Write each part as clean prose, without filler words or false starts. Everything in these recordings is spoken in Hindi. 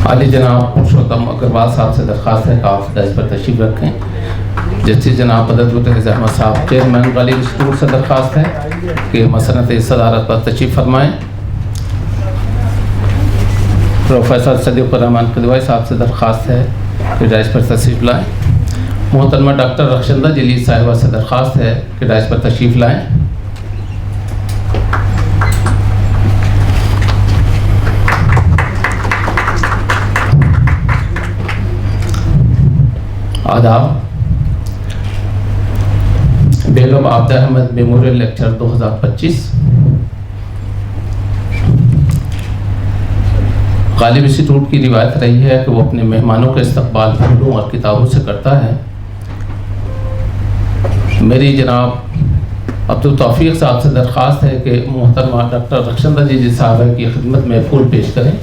आली जनाब पुरुषोत्तम अग्रवाल साहब से दरख्वास्त है कि आप दर्ज पर तशरीफ़ रखें। जस्टिस जनाब बदरुद्दीन अहमद साहब चेयरमैन गालिब इंस्टीट्यूट से दरख्वास्त है कि मसनत सदारत पर तशरीफ़ फरमाएँ। प्रोफेसर सदीक़ुर्रहमान किदवाई साहब से दरख्वास्त है कि दर्ज पर तशरीफ़ लाएँ। मोहतरमा डॉक्टर रखशंदा जलील साहिबा से दरख्वास्त है कि दर्ज पर तशरीफ़ लाएँ। आदाब। बेगम Abida Ahmed Memorial Lecture 2025। Ghalib Institute की रिवायत रही है कि वो अपने मेहमानों के इस्तकबाल फूलों और किताबों से करता है। मेरी जनाब अब्दुल तौफीक साहब से दरख्वास्त है कि मोहतरमा डॉक्टर रखशंदा जी साहब की खिदमत में फूल पेश करें।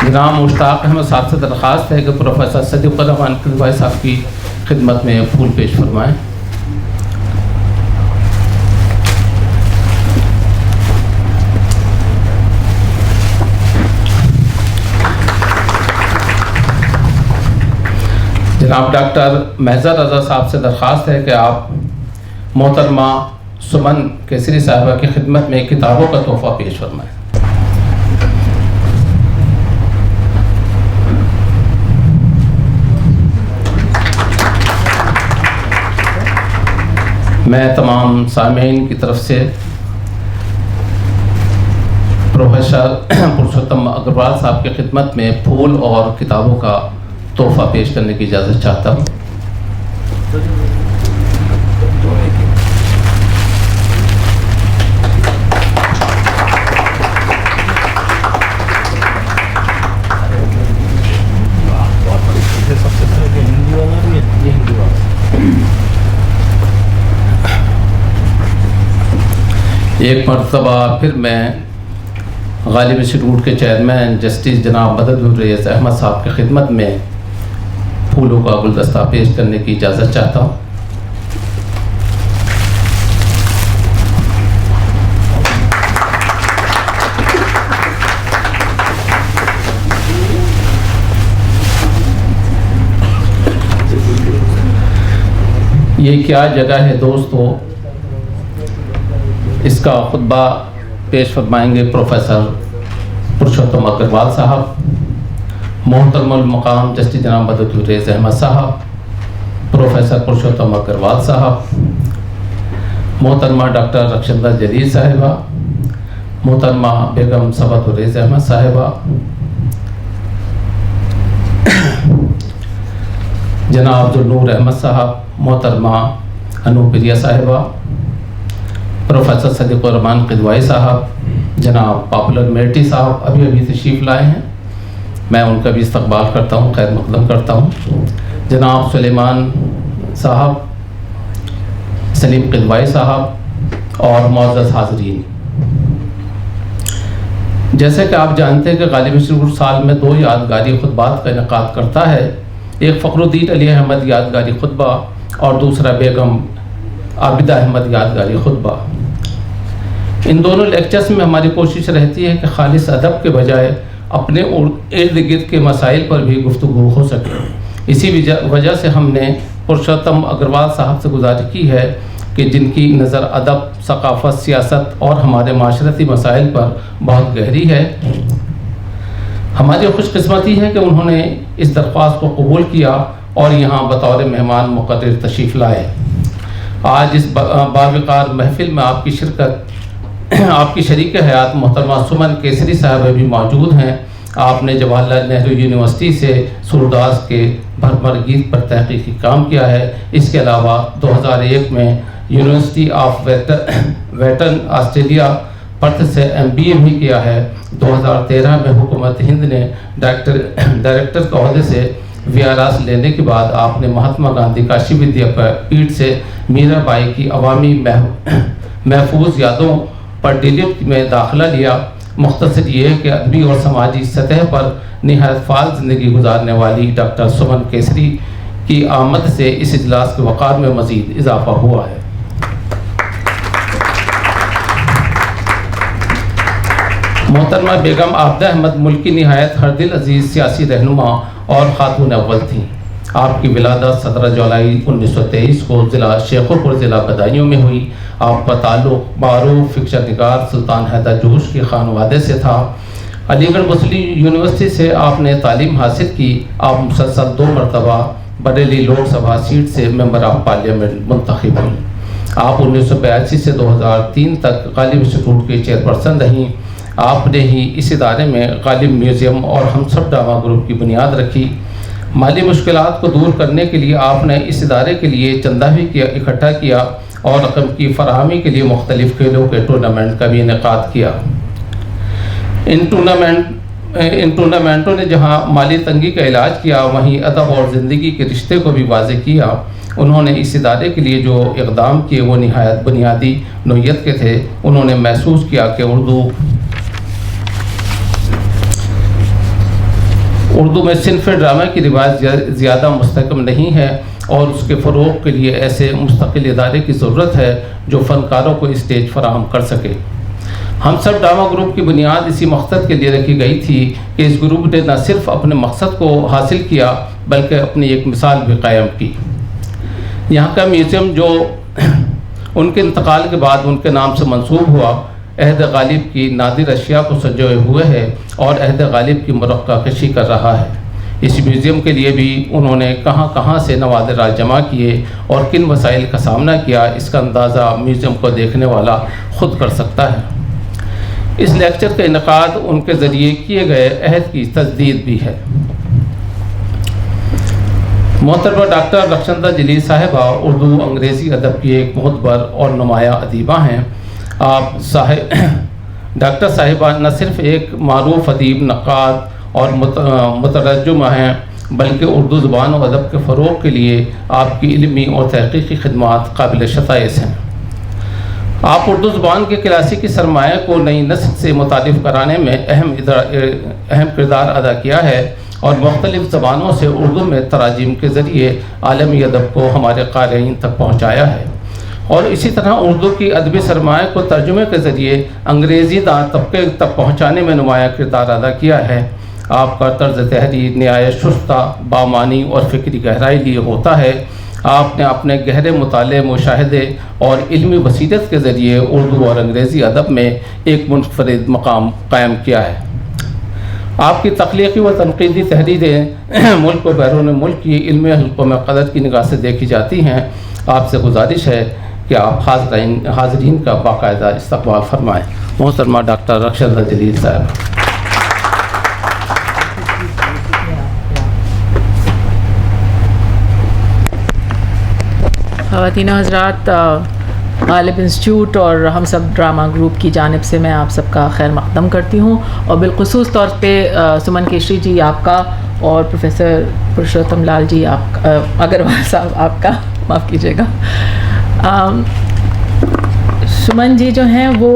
जनाब मुश्ताक अहमद साहब से दरख्वास्त है कि प्रोफेसर सदीक़ुर्रहमान किदवाई साहब की खिदमत में फूल पेश फरमाएँ। जनाब डॉक्टर महज़र रज़ा साहब से दरख्वास्त है कि आप मोहतरमा सुमन केसरी साहिबा की खिदमत में किताबों का तोहफ़ा पेश फरमाएँ। मैं तमाम सामीन की तरफ से प्रोफेसर पुरुषोत्तम अग्रवाल साहब की खिदमत में फूल और किताबों का तोहफ़ा पेश करने की इजाज़त चाहता हूँ। एक मरतबा फिर मैं गालिब इंस्टीट्यूट के चेयरमैन जस्टिस जनाब बदरुद्दीन अहमद साहब की खिदमत में फूलों का गुलदस्ता पेश करने की इजाज़त चाहता हूँ। ये क्या जगह है दोस्तों, इसका खुतबा पेश फरमाएंगे प्रोफेसर पुरुषोत्तम अग्रवाल साहब। मोहतरमुल मकाम जस्टिस जनाब बदरुद्दीन अहमद साहब, प्रोफेसर पुरुषोत्तम अग्रवाल साहब, मोहतरमा डॉक्टर रखशंदा जलील साहिबा, मोहतरमा बेगम सबतुर्रेज़ अहमद साहिबा, जनाब अब्दुल अहमद साहब, मोहतरमा अनूपिया साहिबा, प्रोफेसर सदीक़ुर्रहमान किदवाई साहब, जनाब पॉपुलर मेटी साहब अभी अभी तशरीफ़ लाए हैं। मैं उनका भी इस्तकबाल करता हूँ, खैर मक़दम करता हूँ। जनाब सुलेमान साहब, सलीम किदवाई साहब और मुअज़्ज़ज़ हाज़रीन, जैसे कि आप जानते हैं कि गालिब इंस्टीट्यूट साल में 2 यादगारी खुतबात का इनेकाद करता है। एक फ़खरुद्दीन अली अहमद यादगारी खुतबा और दूसरा बेगम आबिदा अहमद यादगारी खुतबा। इन दोनों लेक्चर्स में हमारी कोशिश रहती है कि खालिस अदब के बजाय अपने इर्द गिर्द के मसाइल पर भी गुफ्तगू हो सके। इसी वजह से हमने पुरुषोत्तम अग्रवाल साहब से गुजारिश की है कि जिनकी नज़र अदब, सकाफ़त, सियासत और हमारे माशरती मसाइल पर बहुत गहरी है, हमारी खुशकिस्मती है कि उन्होंने इस दरख्वास्त को कबूल किया और यहाँ बतौर मेहमान मुक़र्रर तशरीफ़ लाए। आज इस बावक़ार महफ़िल में आपकी शिरकत, आपकी शरीक हयात मोहतरमा सुमन केसरी साहब भी मौजूद हैं। आपने जवाहरलाल नेहरू यूनिवर्सिटी से सूरदास के भरमर गीत पर तहक़ीक़ी काम किया है। इसके अलावा 2001 में university of western Australia Perth से MBA भी किया है। 2013 में हुकूमत हिंद ने डायरेक्टर के ओहदे से वीआरएस लेने के बाद आपने महात्मा गांधी काशी विद्यापीठ से मीराबाई की अवामी महफूज यादों पर डिलिट में दाखिला लिया। मुख्तसर ये है कि अदबी और समाजी सतह पर निहायत फाल ज़िंदगी गुजारने वाली डॉक्टर सुमन केसरी की आमद से इस इजलास के वक़ार में मज़ीद इजाफ़ा हुआ है। मोहतरमा बेगम आबदा अहमद मुल्क की निहायत हरदिल अजीज़ सियासी रहनुमा और खातून अव्वल थीं। आपकी विलादत 17 जुलाई 1923 को ज़िला शेखुपुर ज़िला बदायूं में हुई। आपका ताल्लुक़ मारूफ फिक्शन निगार सुल्तान हैदर जोश के खानवादे से था। अलीगढ़ मुस्लिम यूनिवर्सिटी से आपने तालीम हासिल की। आप मुसलसल 2 मरतबा बरेली लोकसभा सीट से मेंबर ऑफ पार्लियामेंट मुंतखब हुई। आप 1982 से 2003 तक गालिब इंस्टीट्यूट के चेयरपर्सन रहीं। आपने ही इस इदारे में गालिब म्यूज़ियम और हमसब ड्रामा ग्रुप की बुनियाद रखी। माली मुश्किलात को दूर करने के लिए आपने इस इदारे के लिए चंदा भी इकट्ठा किया और रकम की फराहमी के लिए मुख्तलिफ़ खेलों के टूर्नामेंट का भी इनेकाद किया। इन टूर्नामेंटों ने जहां माली तंगी का इलाज किया, वहीं अदब और ज़िंदगी के रिश्ते को भी वाज़ेह किया। उन्होंने इस इदारे के लिए जो इक़दाम किए वो निहायत बुनियादी नौइयत के थे। उन्होंने महसूस किया कि उर्दू में सिन्फ़ ड्रामा की रिवाज ज़्यादा मुस्तहकम नहीं है और उसके फ़रोग़ के लिए ऐसे मुस्तकिल इदारे की ज़रूरत है जो फ़नकारों को स्टेज फराहम कर सके। हम सब ड्रामा ग्रुप की बुनियाद इसी मकसद के लिए रखी गई थी कि इस ग्रुप ने न सिर्फ अपने मकसद को हासिल किया बल्कि अपनी एक मिसाल भी कायम की। यहाँ का म्यूज़ियम जो उनके इंतकाल के बाद उनके नाम से मंसूब हुआ, अहद गालिब की नादिर अशिया को सजोए हुए है और अहद गालिब की मुरक्का कशी कर रहा है। इस म्यूज़ियम के लिए भी उन्होंने कहाँ कहाँ से नवादिरात जमा किए और किन वसाइल का सामना किया, इसका अंदाज़ा म्यूज़ियम को देखने वाला ख़ुद कर सकता है। इस लेक्चर का इनेकाद उनके ज़रिए किए गए अहद की तजदीद भी है। मोहतरमा डॉक्टर रखशंदा जलील साहिबा उर्दू अंग्रेज़ी अदब की एक मोहतबर और नुमाया अदीबा हैं। आप डॉक्टर साहिबा न सिर्फ़ एक मारूफ अदीब, नक़ाद और मुतरजुमा हैं बल्कि उर्दू ज़ुबान और अदब के फ़रोग़ के लिए आपकी इल्मी और तहक़ीक़ी खिदमात काबिल शताइस हैं। आप उर्दू ज़ुबान के क्लासिकी सरमाया को नई नस्ल से मुतारिफ़ कराने में अहम किरदार अदा किया है और मुख्तलिफ़ ज़बानों से उर्दू में तराजीम के ज़रिए आलमी अदब को हमारे क़ारीन तक पहुँचाया है और इसी तरह उर्दू की अदबी सरमाया को तर्जुमे के ज़रिए अंग्रेज़ी दान तबके तक पहुँचाने में नुमाया किरदार अदा किया है। आपका तर्ज़ तहरीर नहायत शुस्ता, बामानी और फ़िक्री गहराई लिए होता है। आपने अपने गहरे मुताले, मुशाहिदे और इल्मी बसीरत के ज़रिए उर्दू और अंग्रेज़ी अदब में एक मुनफरिद मकाम कायम किया है। आपकी तख्लीक़ी व तनक़ीदी तहरीरें मुल्क व बैरून मुल्क की इल्मी हल्क़ों में क़दर की निगाह से देखी जाती हैं। आपसे गुजारिश है कि आप हाज़रीन का बाकायदा इस्तक़बाल फरमाएँ। मोहतरमा डॉक्टर रखशंदा जलील साहब। ख़वातीन हज़रात, गालिब इंस्टीट्यूट और हम सब ड्रामा ग्रुप की जानिब से मैं आप सबका खैर मक़दम करती हूँ और बिलख़ुसूस तौर पे सुमन केशरी जी आपका और प्रोफेसर पुरुषोत्तम लाल जी अग्रवाल साहब आपका, माफ़ कीजिएगा। सुमन जी जो हैं वो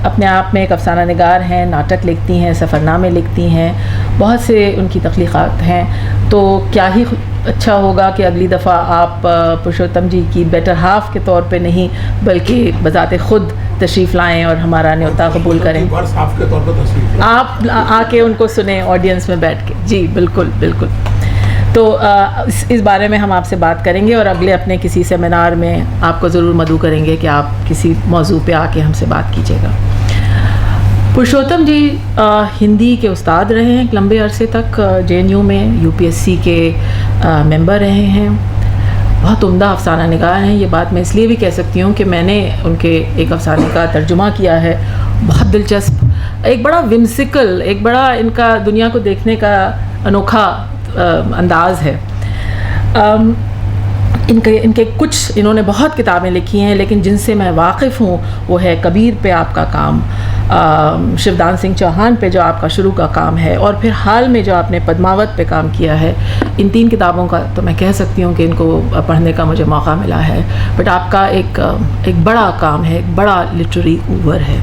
अपने आप में एक अफसाना निगार हैं, नाटक लिखती हैं, सफ़रनामे लिखती हैं, बहुत से उनकी तख्लीक़ात हैं। तो क्या ही अच्छा होगा कि अगली दफ़ा आप पुरुषोत्तम जी की बेटर हाफ़ के तौर पे नहीं बल्कि बज़ाते ख़ुद तशरीफ़ लाएँ और हमारा न्योता कबूल करें। आप आके उनको सुने ऑडियंस में बैठ के। जी बिल्कुल बिल्कुल। तो इस बारे में हम आपसे बात करेंगे और अगले अपने किसी सेमिनार में आपको ज़रूर मदऊ करेंगे कि आप किसी मौजू पे आके हमसे बात कीजिएगा। पुरुषोत्तम जी हिंदी के उस्ताद रहे हैं लंबे अरसे तक, JNU में UPSC के मेंबर रहे हैं। बहुत उम्दा अफसाना निगार हैं। ये बात मैं इसलिए भी कह सकती हूँ कि मैंने उनके एक अफसाने का तर्जुमा किया है। बहुत दिलचस्प, एक बड़ा विम्सिकल, एक बड़ा इनका दुनिया को देखने का अनोखा अंदाज़ है। इनके कुछ इन्होंने बहुत किताबें लिखी हैं लेकिन जिनसे मैं वाकिफ़ हूँ वो है कबीर पे आपका काम, शिवदान सिंह चौहान पे जो आपका शुरू का काम है और फिर हाल में जो आपने पद्मावत पे काम किया है। इन 3 किताबों का तो मैं कह सकती हूँ कि इनको पढ़ने का मुझे मौका मिला है। बट आपका एक बड़ा काम है, एक बड़ा लिटरेरी ओवर है।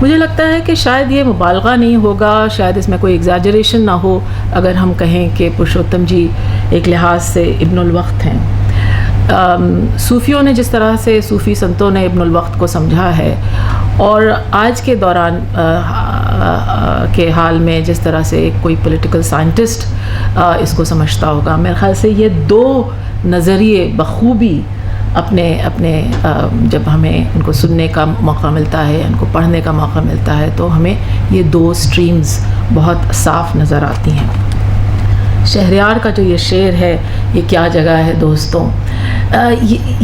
मुझे लगता है कि शायद ये मुबालगा नहीं होगा, शायद इसमें कोई एग्जैजरेशन ना हो अगर हम कहें कि पुरुषोत्तम जी एक लिहाज से इब्नुल वक्त हैं। सूफ़ियों ने जिस तरह से सूफ़ी संतों ने इब्नुल वक्त को समझा है और आज के दौरान के हाल में जिस तरह से कोई पॉलिटिकल साइंटिस्ट इसको समझता होगा, मेरे ख़्याल से ये दो नज़रिए बखूबी अपने जब हमें इनको सुनने का मौका मिलता है, इनको पढ़ने का मौका मिलता है, तो हमें ये दो स्ट्रीम्स बहुत साफ़ नज़र आती हैं। शहरयार का जो ये शेर है, ये क्या जगह है दोस्तों,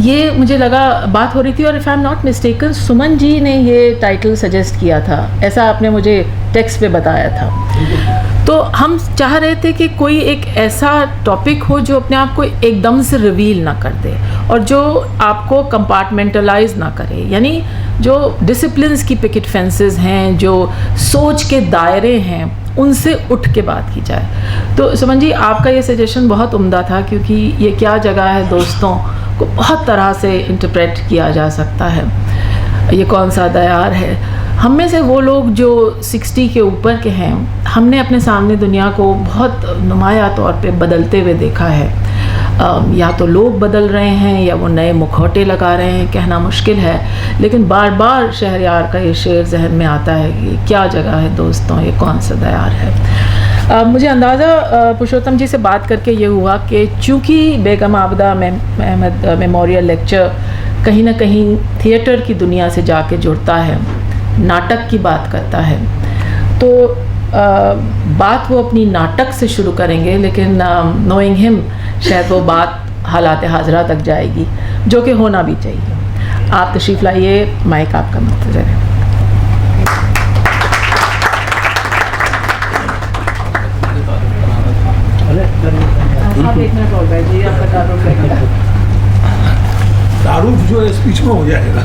ये मुझे लगा बात हो रही थी और if I am not mistaken Suman ji ने ये टाइटल सजेस्ट किया था, ऐसा आपने मुझे टेक्स्ट पे बताया था। तो हम चाह रहे थे कि कोई एक ऐसा टॉपिक हो जो अपने आप को एकदम से रिवील ना कर दे और जो आपको कंपार्टमेंटलाइज ना करे, यानी जो डिसिप्लिन्स की पिकेट फेंसेस हैं, जो सोच के दायरे हैं, उनसे उठ के बात की जाए। तो सुमन जी, आपका ये सजेशन बहुत उम्दा था, क्योंकि ये क्या जगह है दोस्तों को बहुत तरह से इंटरप्रेट किया जा सकता है। ये कौन सा दयार है, हम में से वो लोग जो 60 के ऊपर के हैं, हमने अपने सामने दुनिया को बहुत नुमाया तौर पे बदलते हुए देखा है। या तो लोग बदल रहे हैं या वो नए मुखौटे लगा रहे हैं, कहना मुश्किल है, लेकिन बार बार शहरयार का ये शेर जहन में आता है कि क्या जगह है दोस्तों, ये कौन सा दयार है। मुझे अंदाज़ा पुरुषोत्तम जी से बात करके ये हुआ कि चूँकि बेगम आबदा अहमद मेमोरियल लेक्चर कहीं ना कहीं थिएटर की दुनिया से जाके जुड़ता है, नाटक की बात करता है, तो बात वो अपनी नाटक से शुरू करेंगे, लेकिन नोइंग हिम शायद वो बात हालात हाजरा तक जाएगी, जो कि होना भी चाहिए। आप तशरीफ़ लाइए, माइक आपका मुंतज़र है। तारुफ जो है स्पीच में हो जाएगा।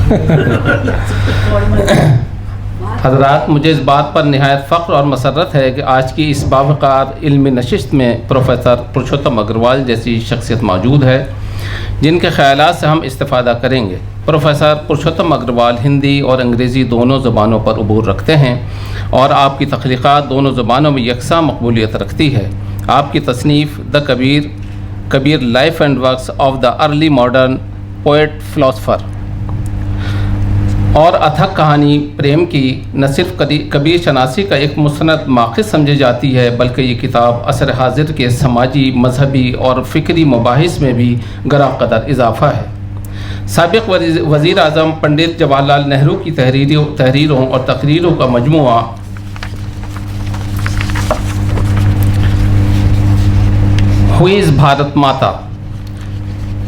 हज़रात, मुझे इस बात पर नहायत फ़ख्र और मसरत है कि आज की इस बावकार इल्मी नशिस्त में प्रोफेसर पुरुषोत्तम अग्रवाल जैसी शख्सियत मौजूद है जिनके ख़यालात से हम इस्तिफ़ादा करेंगे। प्रोफेसर पुरुषोत्तम अग्रवाल हिंदी और अंग्रेज़ी दोनों ज़बानों पर अबूर रखते हैं और आपकी तख्लीक़ात दोनों ज़बानों में यकसा मकबूलियत रखती है। आपकी तसनीफ़ the Kabir life and works of the early modern poet philosopher और अथक कहानी प्रेम की न सिर्फ कबीर शनासी का एक मुसनद माक़िद समझी जाती है, बल्कि ये किताब असर हाजिर के समाजी, मजहबी और फ़िक्री मुबाहिस में भी गरा कदर इजाफ़ा है। साबिक़ वज़ीर आज़म पंडित जवाहरलाल नेहरू की तहरीरों और तकरीरों का मजमुआ हुई इस भारत माता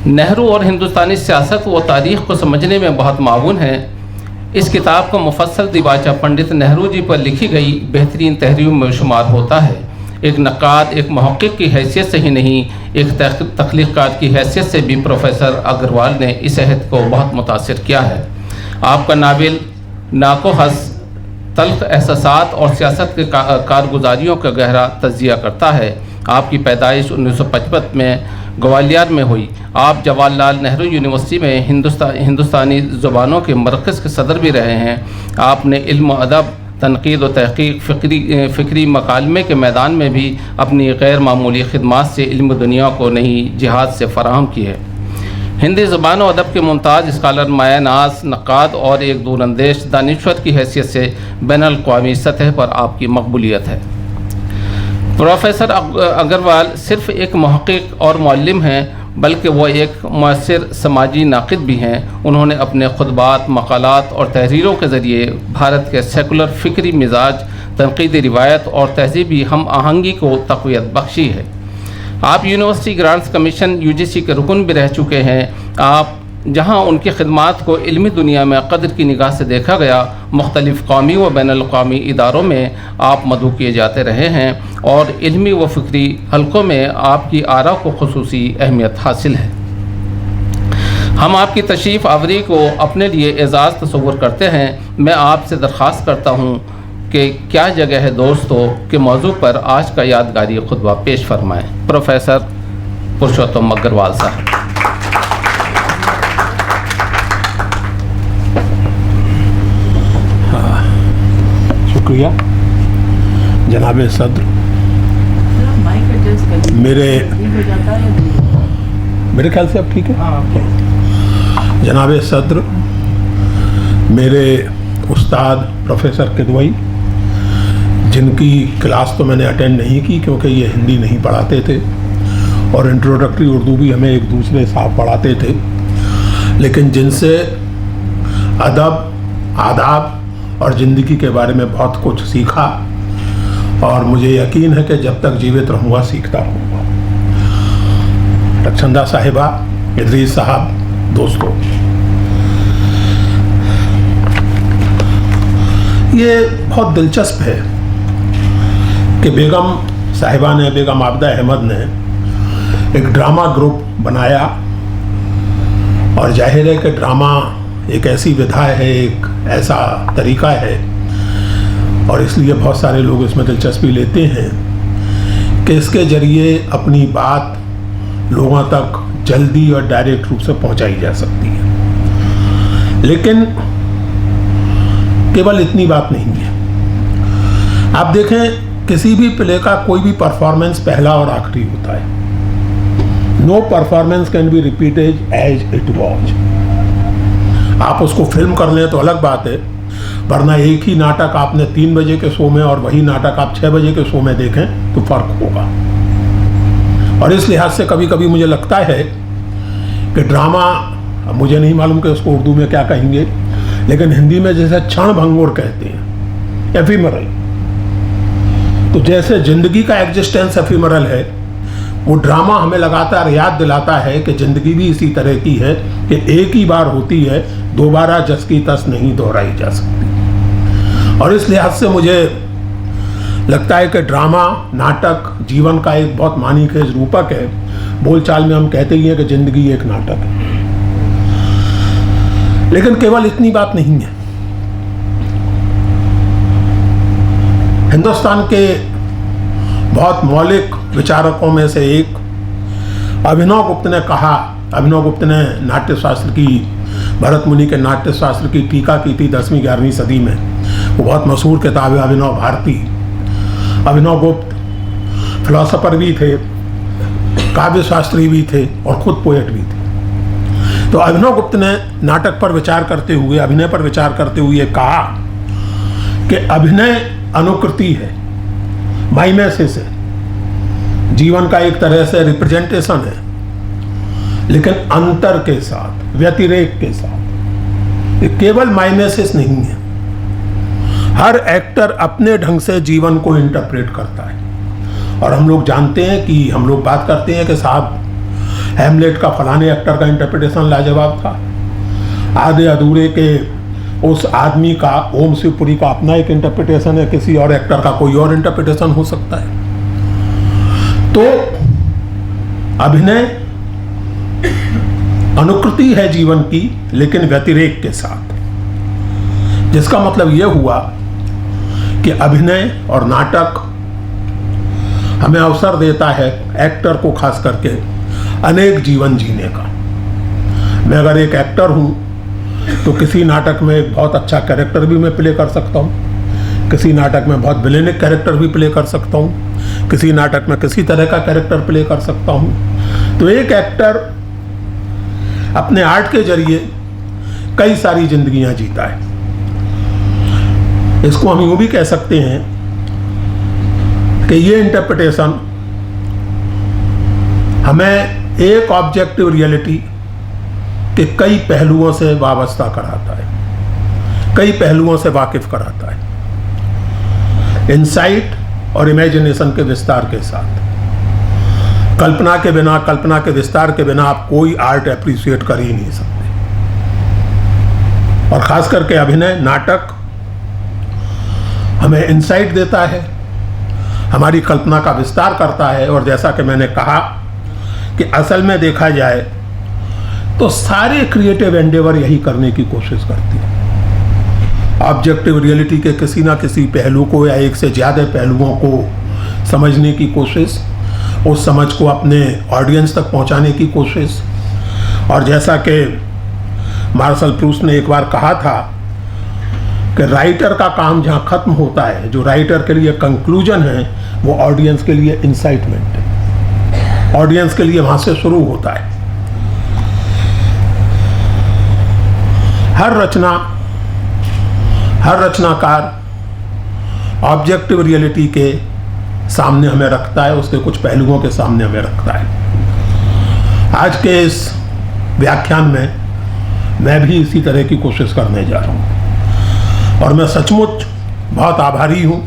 नेहरू और हिंदुस्तानी सियासत व तारीख़ को समझने में बहुत माऊन है। इस किताब को मुफस्सल दिबाचा पंडित नेहरू जी पर लिखी गई बेहतरीन तहरीरों में शुमार होता है। एक नक़ाद, एक मुहक़्क़िक़ की हैसियत से ही नहीं, एक तख्लीक़ात की हैसियत से भी प्रोफेसर अग्रवाल ने इस अहद को बहुत मुतासिर किया है। आपका नावल नाको हस तल्ख़ एहसासात और सियासत के कारगुजारियों का गहरा तज़किया करता है। आपकी पैदाइश 1955 में ग्वालियर में हुई। आप जवाहरलाल नेहरू यूनिवर्सिटी में हिंदुस्तानी ज़ुबानों के मरकज़ के सदर भी रहे हैं। आपने इल्म अदब, तनक़ीद व तहक़ीक़, फ़िक्री मकालमे के मैदान में भी अपनी गैर मामूली खिदमात से इल्म दुनिया को नई जिहाद से फ़राहम की है। हिंदी ज़ुबान और अदब के मुमताज़ स्कॉलर, माया नाज़, नक़ाद और एक दूरअंदेश दानिश्वर की हैसियत से बैनुल-अक़वामी सतह पर आपकी मकबूलियत है। प्रोफेसर अग्रवाल सिर्फ़ एक मुहक़्क़िक़ और मुअल्लिम हैं, बल्कि वो एक मुअस्सिर समाजी नाक़िद भी हैं। उन्होंने अपने खुतबात, मक़ालात और तहरीरों के ज़रिए भारत के सेकुलर फ़िक्री मिजाज, तनक़ीदी रिवायत और तहज़ीबी हम आहंगी को तक़वियत बख्शी है। आप यूनिवर्सिटी ग्रांट्स कमीशन UGC के रुकन भी रह चुके हैं। आप जहां उनकी खिदमात को इल्मी दुनिया में कदर की निगाह से देखा गया, मुख्तलिफ़ कौमी व बैनुल-अक़वामी इदारों में आप मदऊ किए जाते रहे हैं और इल्मी व फ़िक्री हलक़ों में आपकी आरा को ख़ुसूसी अहमियत हासिल है। हम आपकी तशरीफ़ आवरी को अपने लिए एज़ाज़ तस्वुर करते हैं। मैं आपसे दरख्वास्त करता हूँ कि क्या जगह है दोस्तों के मौजू पर आज का यादगारी खुतबा पेश फरमाएँ। प्रोफेसर पुरुषोत्तम अग्रवाल साहब। शुक्रिया जनाब सद्र। मेरे ख्याल से अब ठीक है। जनाब सद्र, मेरे उस्ताद प्रोफेसर किदवई, जिनकी क्लास तो मैंने अटेंड नहीं की क्योंकि ये हिंदी नहीं पढ़ाते थे और इंट्रोडक्टरी उर्दू भी हमें एक दूसरे साहब पढ़ाते थे, लेकिन जिनसे अदब, आदाब और ज़िंदगी के बारे में बहुत कुछ सीखा और मुझे यकीन है कि जब तक जीवित रहूँगा सीखता रहूँगा। रक्षंदा साहिबा, इदरीस साहब, दोस्तों, ये बहुत दिलचस्प है कि बेगम साहिबा ने, बेगम आबिदा अहमद ने एक ड्रामा ग्रुप बनाया और जाहिर है कि ड्रामा एक ऐसी विधा है, एक ऐसा तरीका है और इसलिए बहुत सारे लोग इसमें दिलचस्पी लेते हैं कि इसके ज़रिए अपनी बात लोगों तक जल्दी और डायरेक्ट रूप से पहुंचाई जा सकती है। लेकिन केवल इतनी बात नहीं है। आप देखें, किसी भी प्ले का कोई भी परफॉर्मेंस पहला और आखिरी होता है। No performance can be repeated as it was. आप उसको फिल्म कर लें तो अलग बात है, वरना एक ही नाटक आपने 3 बजे के शो में और वही नाटक आप 6 बजे के शो में देखें तो फर्क होगा। और इस लिहाज से कभी कभी मुझे लगता है कि ड्रामा, मुझे नहीं मालूम कि उसको उर्दू में क्या कहेंगे, लेकिन हिंदी में जैसे क्षण भंगुर कहते हैं, एफिमरल। तो जैसे जिंदगी का एग्जिस्टेंस एफिमरल है, वो ड्रामा हमें लगातार याद दिलाता है कि जिंदगी भी इसी तरह की है कि एक ही बार होती है, दोबारा जस की तस नहीं दोहराई जा सकती। और इस लिहाज से मुझे लगता है कि ड्रामा, नाटक जीवन का एक बहुत मानीखेज रूपक है। बोलचाल में हम कहते ही हैं कि जिंदगी एक नाटक है। लेकिन केवल इतनी बात नहीं है। हिंदुस्तान के बहुत मौलिक विचारकों में से एक अभिनव गुप्त ने कहा, अभिनव गुप्त ने नाट्य शास्त्र की, भरत मुनि के नाट्य शास्त्र की टीका की थी 10वीं 11वीं सदी में। वो बहुत मशहूर किताब है अभिनव भारती। अभिनव गुप्त फिलोसोफर भी थे, काव्य शास्त्री भी थे और खुद पोएट भी थे। तो अभिनव गुप्त ने नाटक पर विचार करते हुए, अभिनय पर विचार करते हुए कहा कि अभिनय अनुकृति है, माइमेसिस है, जीवन का एक तरह से रिप्रेजेंटेशन है, लेकिन अंतर के साथ, व्यतिरेक के साथ। ये केवल माइमेसिस नहीं है। हर एक्टर अपने ढंग से जीवन को इंटरप्रेट करता है। और हम लोग जानते हैं कि हम लोग बात करते हैं कि साहब हैमलेट का फलाने एक्टर का इंटरप्रिटेशन लाजवाब था, आधे अधूरे के उस आदमी का, ओम शिवपुरी का अपना एक इंटरप्रिटेशन है, किसी और एक्टर का कोई और इंटरप्रिटेशन हो सकता है। तो अभिनय अनुकृति है जीवन की, लेकिन व्यतिरेक के साथ। जिसका मतलब यह हुआ कि अभिनय और नाटक हमें अवसर देता है, एक्टर को खास करके, अनेक जीवन जीने का। मैं अगर एक एक्टर हूं तो किसी नाटक में एक बहुत अच्छा कैरेक्टर भी मैं प्ले कर सकता हूं, किसी नाटक में बहुत विलेनिक कैरेक्टर भी प्ले कर सकता हूं, किसी नाटक में किसी तरह का कैरेक्टर प्ले कर सकता हूं। तो एक एक्टर अपने आर्ट के जरिए कई सारी जिंदगियां जीता है। इसको हम यूं भी कह सकते हैं कि ये इंटरप्रिटेशन हमें एक ऑब्जेक्टिव रियलिटी के कई पहलुओं से वाबस्ता कराता है, कई पहलुओं से वाकिफ कराता है। इंसाइट और इमेजिनेशन के विस्तार के साथ, कल्पना के बिना, कल्पना के विस्तार के बिना आप कोई आर्ट एप्रिशिएट कर ही नहीं सकते। और खास करके अभिनय, नाटक हमें इंसाइट देता है, हमारी कल्पना का विस्तार करता है। और जैसा कि मैंने कहा कि असल में देखा जाए तो सारे क्रिएटिव एंडेवर यही करने की कोशिश करती है, ऑब्जेक्टिव रियलिटी के किसी ना किसी पहलू को या एक से ज़्यादा पहलुओं को समझने की कोशिश, उस समझ को अपने ऑडियंस तक पहुंचाने की कोशिश। और जैसा कि मार्शल प्रूस्ट ने एक बार कहा था कि राइटर का काम जहाँ खत्म होता है, जो राइटर के लिए कंक्लूजन है, वो ऑडियंस के लिए इंसाइटमेंट है, ऑडियंस के लिए वहाँ से शुरू होता है। हर रचनाकार ऑब्जेक्टिव रियलिटी के सामने हमें रखता है, उसके कुछ पहलुओं के सामने हमें रखता है। आज के इस व्याख्यान में मैं भी इसी तरह की कोशिश करने जा रहा हूँ और मैं सचमुच बहुत आभारी हूँ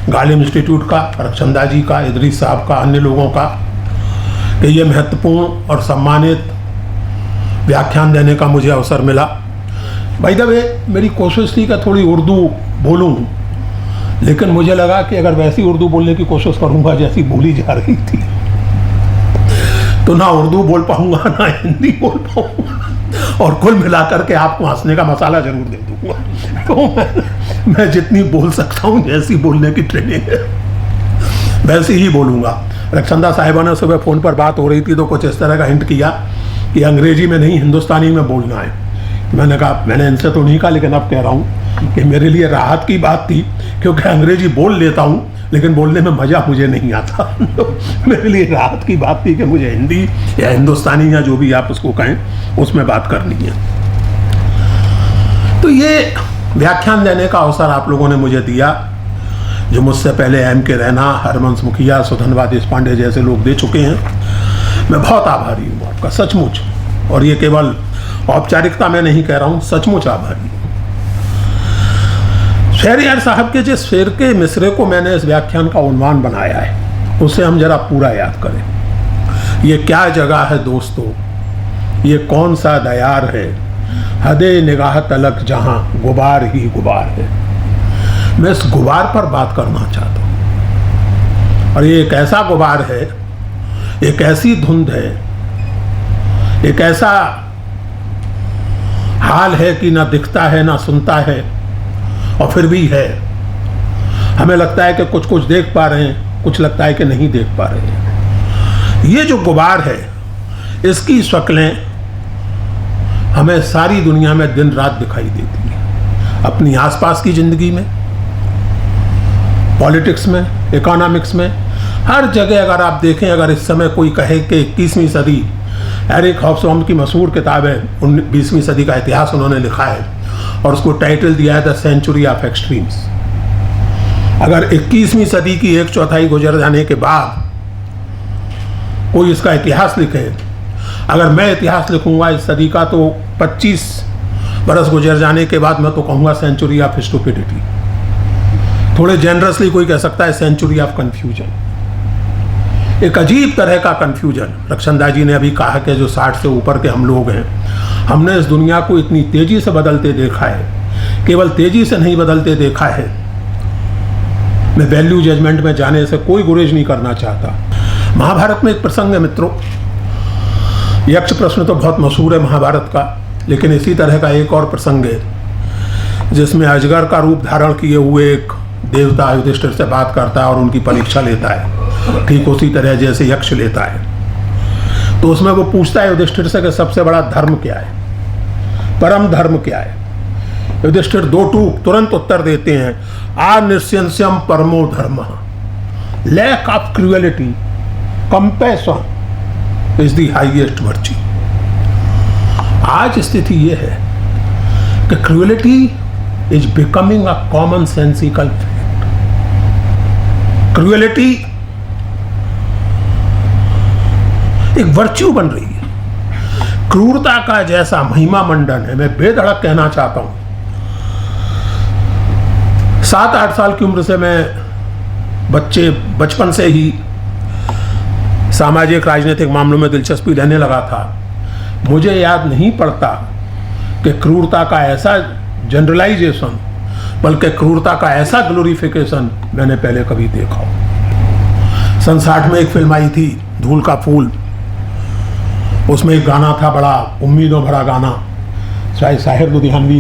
गालिब इंस्टीट्यूट का, रक्षंदा जी का, इदरीस साहब का, अन्य लोगों का कि ये महत्वपूर्ण और सम्मानित व्याख्यान देने का मुझे अवसर मिला। बाय द वे, मेरी कोशिश थी कि थोड़ी उर्दू बोलूं, लेकिन मुझे लगा कि अगर वैसी उर्दू बोलने की कोशिश करूंगा जैसी बोली जा रही थी तो ना उर्दू बोल पाऊंगा ना हिंदी बोल पाऊंगा और कुल मिलाकर के आपको हंसने का मसाला जरूर दे दूंगा। तो मैं जितनी बोल सकता हूँ, जैसी बोलने की ट्रेनिंग है वैसे ही बोलूँगा। रक्षंदा साहिबा ने सुबह फ़ोन पर बात हो रही थी तो कुछ इस तरह का हिंट किया कि अंग्रेजी में नहीं, हिंदुस्तानी में बोलना है। मैंने कहा, मैंने इनसे तो नहीं कहा, लेकिन अब कह रहा हूँ कि मेरे लिए राहत की बात थी, क्योंकि अंग्रेजी बोल लेता हूँ लेकिन बोलने में मज़ा मुझे नहीं आता। तो मेरे लिए राहत की बात थी कि मुझे हिंदी या हिंदुस्तानी या जो भी आप उसको कहें उसमें बात करनी है। तो ये व्याख्यान देने का अवसर आप लोगों ने मुझे दिया, जो मुझसे पहले M.K. रैना, हरवंश मुखिया, सुधनवा देशपांडे जैसे लोग दे चुके हैं। मैं बहुत आभारी हूँ आपका, सचमुच। और ये केवल औपचारिकता में नहीं कह रहा हूँ, सचमुच आभारी हूँ। शहरयार साहब के जिस शेर के मिसरे को मैंने इस व्याख्यान का उन्वान बनाया है, उसे हम जरा पूरा याद करें। ये क्या जगह है दोस्तों, ये कौन सा दयार है, हदे निगाह तलक जहां गुबार ही गुबार है। मैं इस गुबार पर बात करना चाहता हूं, और ये एक ऐसा गुबार है, एक ऐसी धुंध है, एक ऐसा हाल है कि ना दिखता है ना सुनता है, और फिर भी है। हमें लगता है कि कुछ कुछ देख पा रहे हैं, कुछ लगता है कि नहीं देख पा रहे हैं। ये जो गुबार है, इसकी शक्लें हमें सारी दुनिया में दिन रात दिखाई देती हैं। अपनी आसपास की जिंदगी में, पॉलिटिक्स में, इकोनॉमिक्स में, हर जगह अगर आप देखें, अगर इस समय कोई कहे कि 21वीं सदी, एरिक हॉब्सबॉम की मशहूर किताब है 20वीं सदी का इतिहास, उन्होंने लिखा है और उसको टाइटल दिया है द सेंचुरी ऑफ एक्सट्रीम्स। अगर 21वीं सदी की 1/4 गुजर जाने के बाद कोई इसका इतिहास लिखे, अगर मैं इतिहास लिखूंगा इस सदी का, तो 25 बरस गुजर जाने के बाद मैं तो कहूँगा सेंचुरी ऑफ स्टुपिडिटी। थोड़े जेनरसली कोई कह सकता है सेंचुरी ऑफ कन्फ्यूजन। एक अजीब तरह का कन्फ्यूजन। रक्षंदा जी ने अभी कहा कि जो 60 से ऊपर के हम लोग हैं, हमने इस दुनिया को इतनी तेजी से बदलते देखा है, केवल तेजी से नहीं बदलते देखा है। मैं वैल्यू जजमेंट में जाने से कोई गुरेज नहीं करना चाहता। महाभारत में एक प्रसंग है मित्रों, यक्ष प्रश्न तो बहुत मशहूर है महाभारत का, लेकिन इसी तरह का एक और प्रसंग है जिसमें अजगर का रूप धारण किए हुए एक देवता युधिष्ठिर से बात करता है और उनकी परीक्षा लेता है, ठीक उसी तरह जैसे यक्ष लेता है। तो उसमें वो पूछता है युधिष्ठिर से कि सबसे बड़ा धर्म क्या है, परम धर्म क्या है। युधिष्ठिर दो टूक तुरंत उत्तर देते हैं, आ निश्चयम परमो धर्म, lack of cruelty, compassion is the highest virtue. आज स्थिति यह है कि cruelty is becoming a common sensical fact. Cruelty एक वर्च्यू बन रही है। क्रूरता का जैसा महिमा मंडन है, मैं बेधड़क कहना चाहता हूं, 7-8 साल की उम्र से मैं बचपन से ही सामाजिक राजनीतिक मामलों में दिलचस्पी लेने लगा था। मुझे याद नहीं पड़ता कि क्रूरता का ऐसा जनरलाइजेशन, बल्कि क्रूरता का ऐसा ग्लोरिफिकेशन मैंने पहले कभी देखा हो। सन 60 में एक फिल्म आई थी धूल का फूल, उसमें एक गाना था, बड़ा उम्मीदों भरा गाना, शायद साहिर लुधियानवी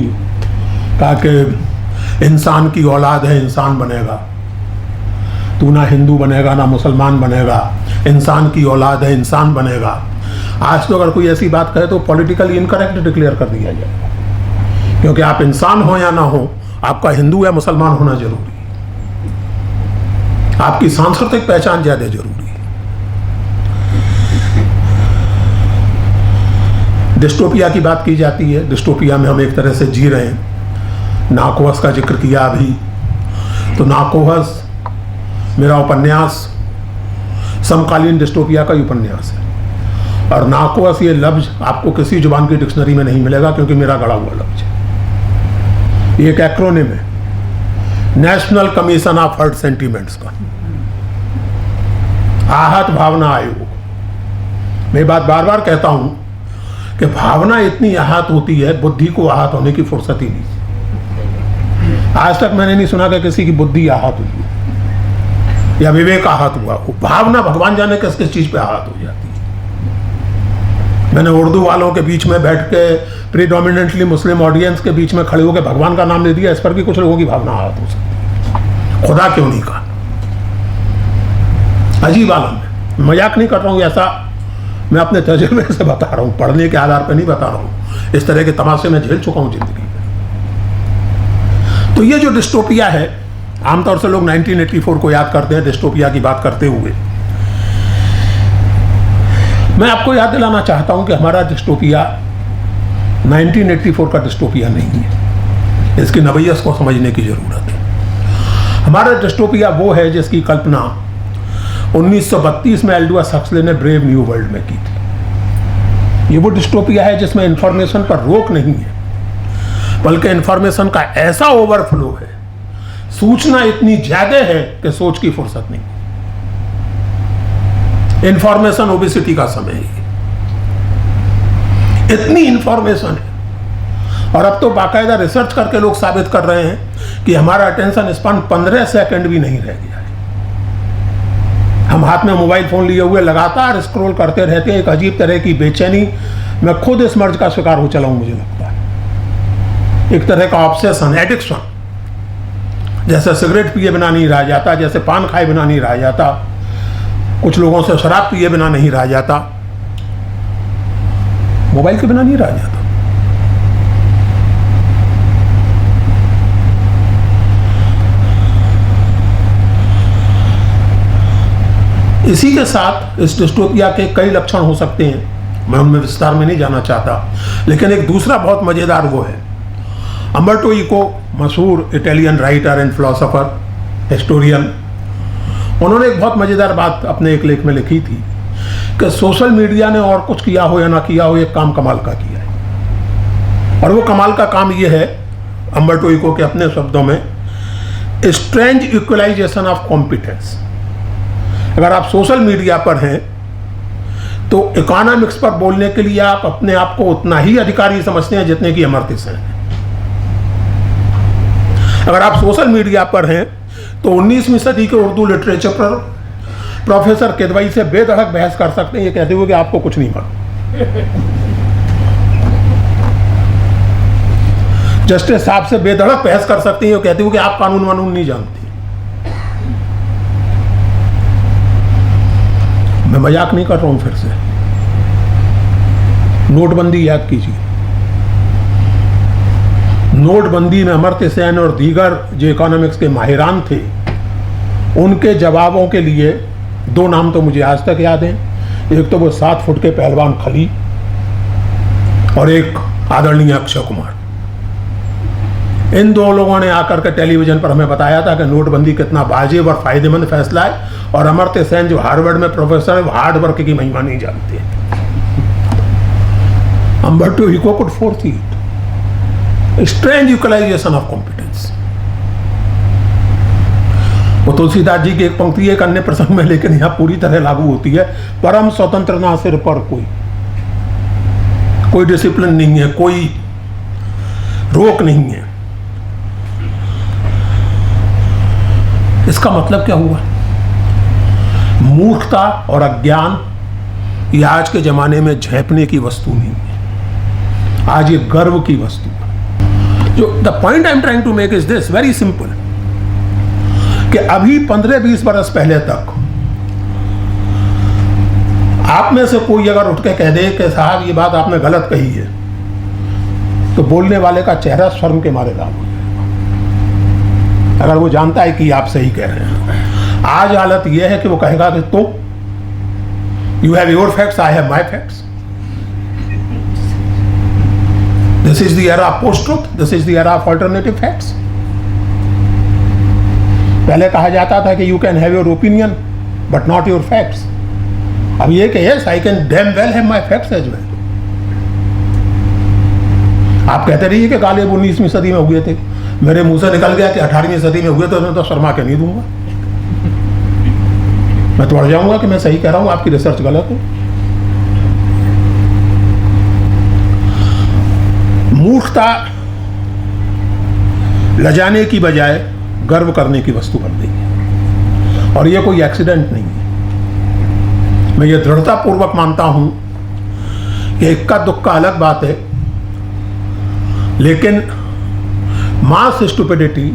का कि इंसान की औलाद है इंसान बनेगा, तू ना हिंदू बनेगा ना मुसलमान बनेगा, इंसान की औलाद है इंसान बनेगा। आज तो अगर कोई ऐसी बात कहे तो पॉलिटिकली इनकरेक्ट डिक्लेयर कर दिया जाएगा, क्योंकि आप इंसान हो या ना हो, आपका हिंदू या मुसलमान होना जरूरी है, आपकी सांस्कृतिक पहचान ज्यादा जरूरी है। डिस्टोपिया की बात की जाती है, डिस्टोपिया में हम एक तरह से जी रहे हैं। नाकोहस का जिक्र किया अभी, तो नाकोहस मेरा उपन्यास समकालीन डिस्टोपिया का ही उपन्यास है, और नाकोहस ये लफ्ज आपको किसी जुबान की डिक्शनरी में नहीं मिलेगा, क्योंकि मेरा गढ़ा हुआ लफ्ज है। ये एक एक्रोनिम है, national commission of hurt sentiments का, आहत भावना आयोग। मैं बात बार बार कहता हूं कि भावना इतनी आहत होती है, बुद्धि को आहत होने की फुर्सत ही नहीं। आज तक मैंने नहीं सुना कि किसी की बुद्धि आहत हुई हो या विवेक आहत हुआ हो। भावना भगवान जाने किस किस चीज पे आहत हो जाती है। मैंने उर्दू वालों के बीच में बैठ के, प्रीडोमिनेंटली मुस्लिम ऑडियंस के बीच में खड़े होकर भगवान का नाम ले दिया, इस पर भी कुछ लोगों की भावना आहत हो सकती है। खुदा क्यों नहीं कहा? अजीब आलम है। मजाक नहीं कर रहा हूँ, ऐसा मैं अपने तजुर्बे से बता रहा हूँ, पढ़ने के आधार पर नहीं बता रहा हूँ। इस तरह के तमाशे में झेल चुका हूँ जिंदगी में। तो ये जो डिस्टोपिया है, आमतौर से लोग 1984 को याद करते हैं डिस्टोपिया की बात करते हुए। मैं आपको याद दिलाना चाहता हूं कि हमारा डिस्टोपिया 1984 का डिस्टोपिया नहीं है। इसकी नवैयत को समझने की जरूरत है। हमारा डिस्टोपिया वो है जिसकी कल्पना 1932 में एल्डोस हक्सले ने ब्रेव न्यू वर्ल्ड में की थी। ये वो डिस्टोपिया है जिसमें इंफॉर्मेशन पर रोक नहीं है, बल्कि इंफॉर्मेशन का ऐसा ओवरफ्लो है, सूचना इतनी ज्यादा है कि सोच की फुर्सत नहीं। इंफॉर्मेशन ओबेसिटी का समय है, इतनी इंफॉर्मेशन है। और अब तो बाकायदा रिसर्च करके लोग साबित कर रहे हैं कि हमारा अटेंशन स्पैन 15 सेकंड भी नहीं रह गया है। हम हाथ में मोबाइल फोन लिए हुए लगातार स्क्रॉल करते रहते हैं, एक अजीब तरह की बेचैनी। मैं खुद इस मर्ज का शिकार हो चला हूं, मुझे लगता है एक तरह का ऑब्सेशन, एडिक्शन। जैसे सिगरेट पिए बिना नहीं रहा जाता, जैसे पान खाए बिना नहीं रहा जाता, कुछ लोगों से शराब पिए बिना नहीं रहा जाता, मोबाइल के बिना नहीं रहा जाता। इसी के साथ इस डिस्टोपिया के कई लक्षण हो सकते हैं, मैं उनमें विस्तार में नहीं जाना चाहता। लेकिन एक दूसरा बहुत मजेदार वो है, अम्बर्टो इको, मशहूर Italian writer and philosopher, historian, उन्होंने एक बहुत मजेदार बात अपने एक लेख में लिखी थी कि सोशल मीडिया ने और कुछ किया हो या ना किया हो, एक काम कमाल का किया है। और वो कमाल का काम ये है, अम्बर्टो इको के अपने शब्दों में, स्ट्रेंज इक्वलाइजेशन ऑफ कॉम्पिटेंस। अगर आप सोशल मीडिया पर हैं तो इकोनॉमिक्स पर बोलने के लिए आप अपने आप को उतना ही अधिकारी समझते हैं जितने की अमर्त्य सेन है। अगर आप सोशल मीडिया पर हैं तो 19वीं सदी के उर्दू लिटरेचर पर प्रोफेसर किदवई से बेधड़क बहस कर सकते हैं, ये कहते हुए कि आपको कुछ नहीं मालूम। जस्टिस साहब से बेधड़क बहस कर सकते हैं, ये कहते हुए कि आप कानून वानून नहीं जानते। मैं मजाक नहीं कर रहा हूं। फिर से नोटबंदी याद कीजिए। नोटबंदी में अमर्त्य सेन और दीगर जो इकोनॉमिक्स के माहिरान थे, उनके जवाबों के लिए दो नाम तो मुझे आज तक याद हैं। एक तो वो 7 फुट के पहलवान खली और एक आदरणीय अक्षय कुमार। इन दो लोगों ने आकर के टेलीविजन पर हमें बताया था कि नोटबंदी कितना वाजिब और फायदेमंद फैसला है, और अमर्त्य सेन जो हार्वर्ड में प्रोफेसर है, वो हार्ड वर्क की महिमा नहीं जानते। Umberto Eco could foresee it, strange equalisation of competence. वो तुलसीदास जी की एक पंक्ति एक अन्य प्रसंग में, लेकिन यहां पूरी तरह लागू होती है, परम स्वतंत्र ना सिर पर कोई डिसिप्लिन नहीं है, कोई रोक नहीं है। इसका मतलब क्या हुआ? मूर्खता और अज्ञान ये आज के जमाने में झेपने की वस्तु नहीं है, आज ये गर्व की वस्तु है। जो the point I am trying to make is this, very simple, कि अभी 15-20 बरस पहले तक आप में से कोई अगर उठ के कह दे कि साहब ये बात आपने गलत कही है, तो बोलने वाले का चेहरा शर्म के मारे लाल हो जाएगा। अगर वो जानता है कि आप सही कह रहे हैं। आज हालत यह है कि वो कहेगा कि तो you have your facts, I have my facts. This is the era of post truth, this is the era of alternative facts. पहले कहा जाता था कि you can have your opinion but not your facts. अब ये कि yes I can damn well have my facts as well. आप कहते रहिए कि गालिब 19वीं सदी में हुए थे, मेरे मुंह से निकल गया कि 18वीं सदी में हुए, तो मैं तो शर्मा के नहीं दूंगा, मैं तो अड़ जाऊंगा कि मैं सही कह रहा हूं, आपकी रिसर्च गलत है। मूर्खता लजाने की बजाय गर्व करने की वस्तु बन गई है, और यह कोई एक्सीडेंट नहीं है। मैं ये दृढ़ता पूर्वक मानता हूं कि इक्का दुक्का अलग बात है, लेकिन मास स्टुपिडिटी,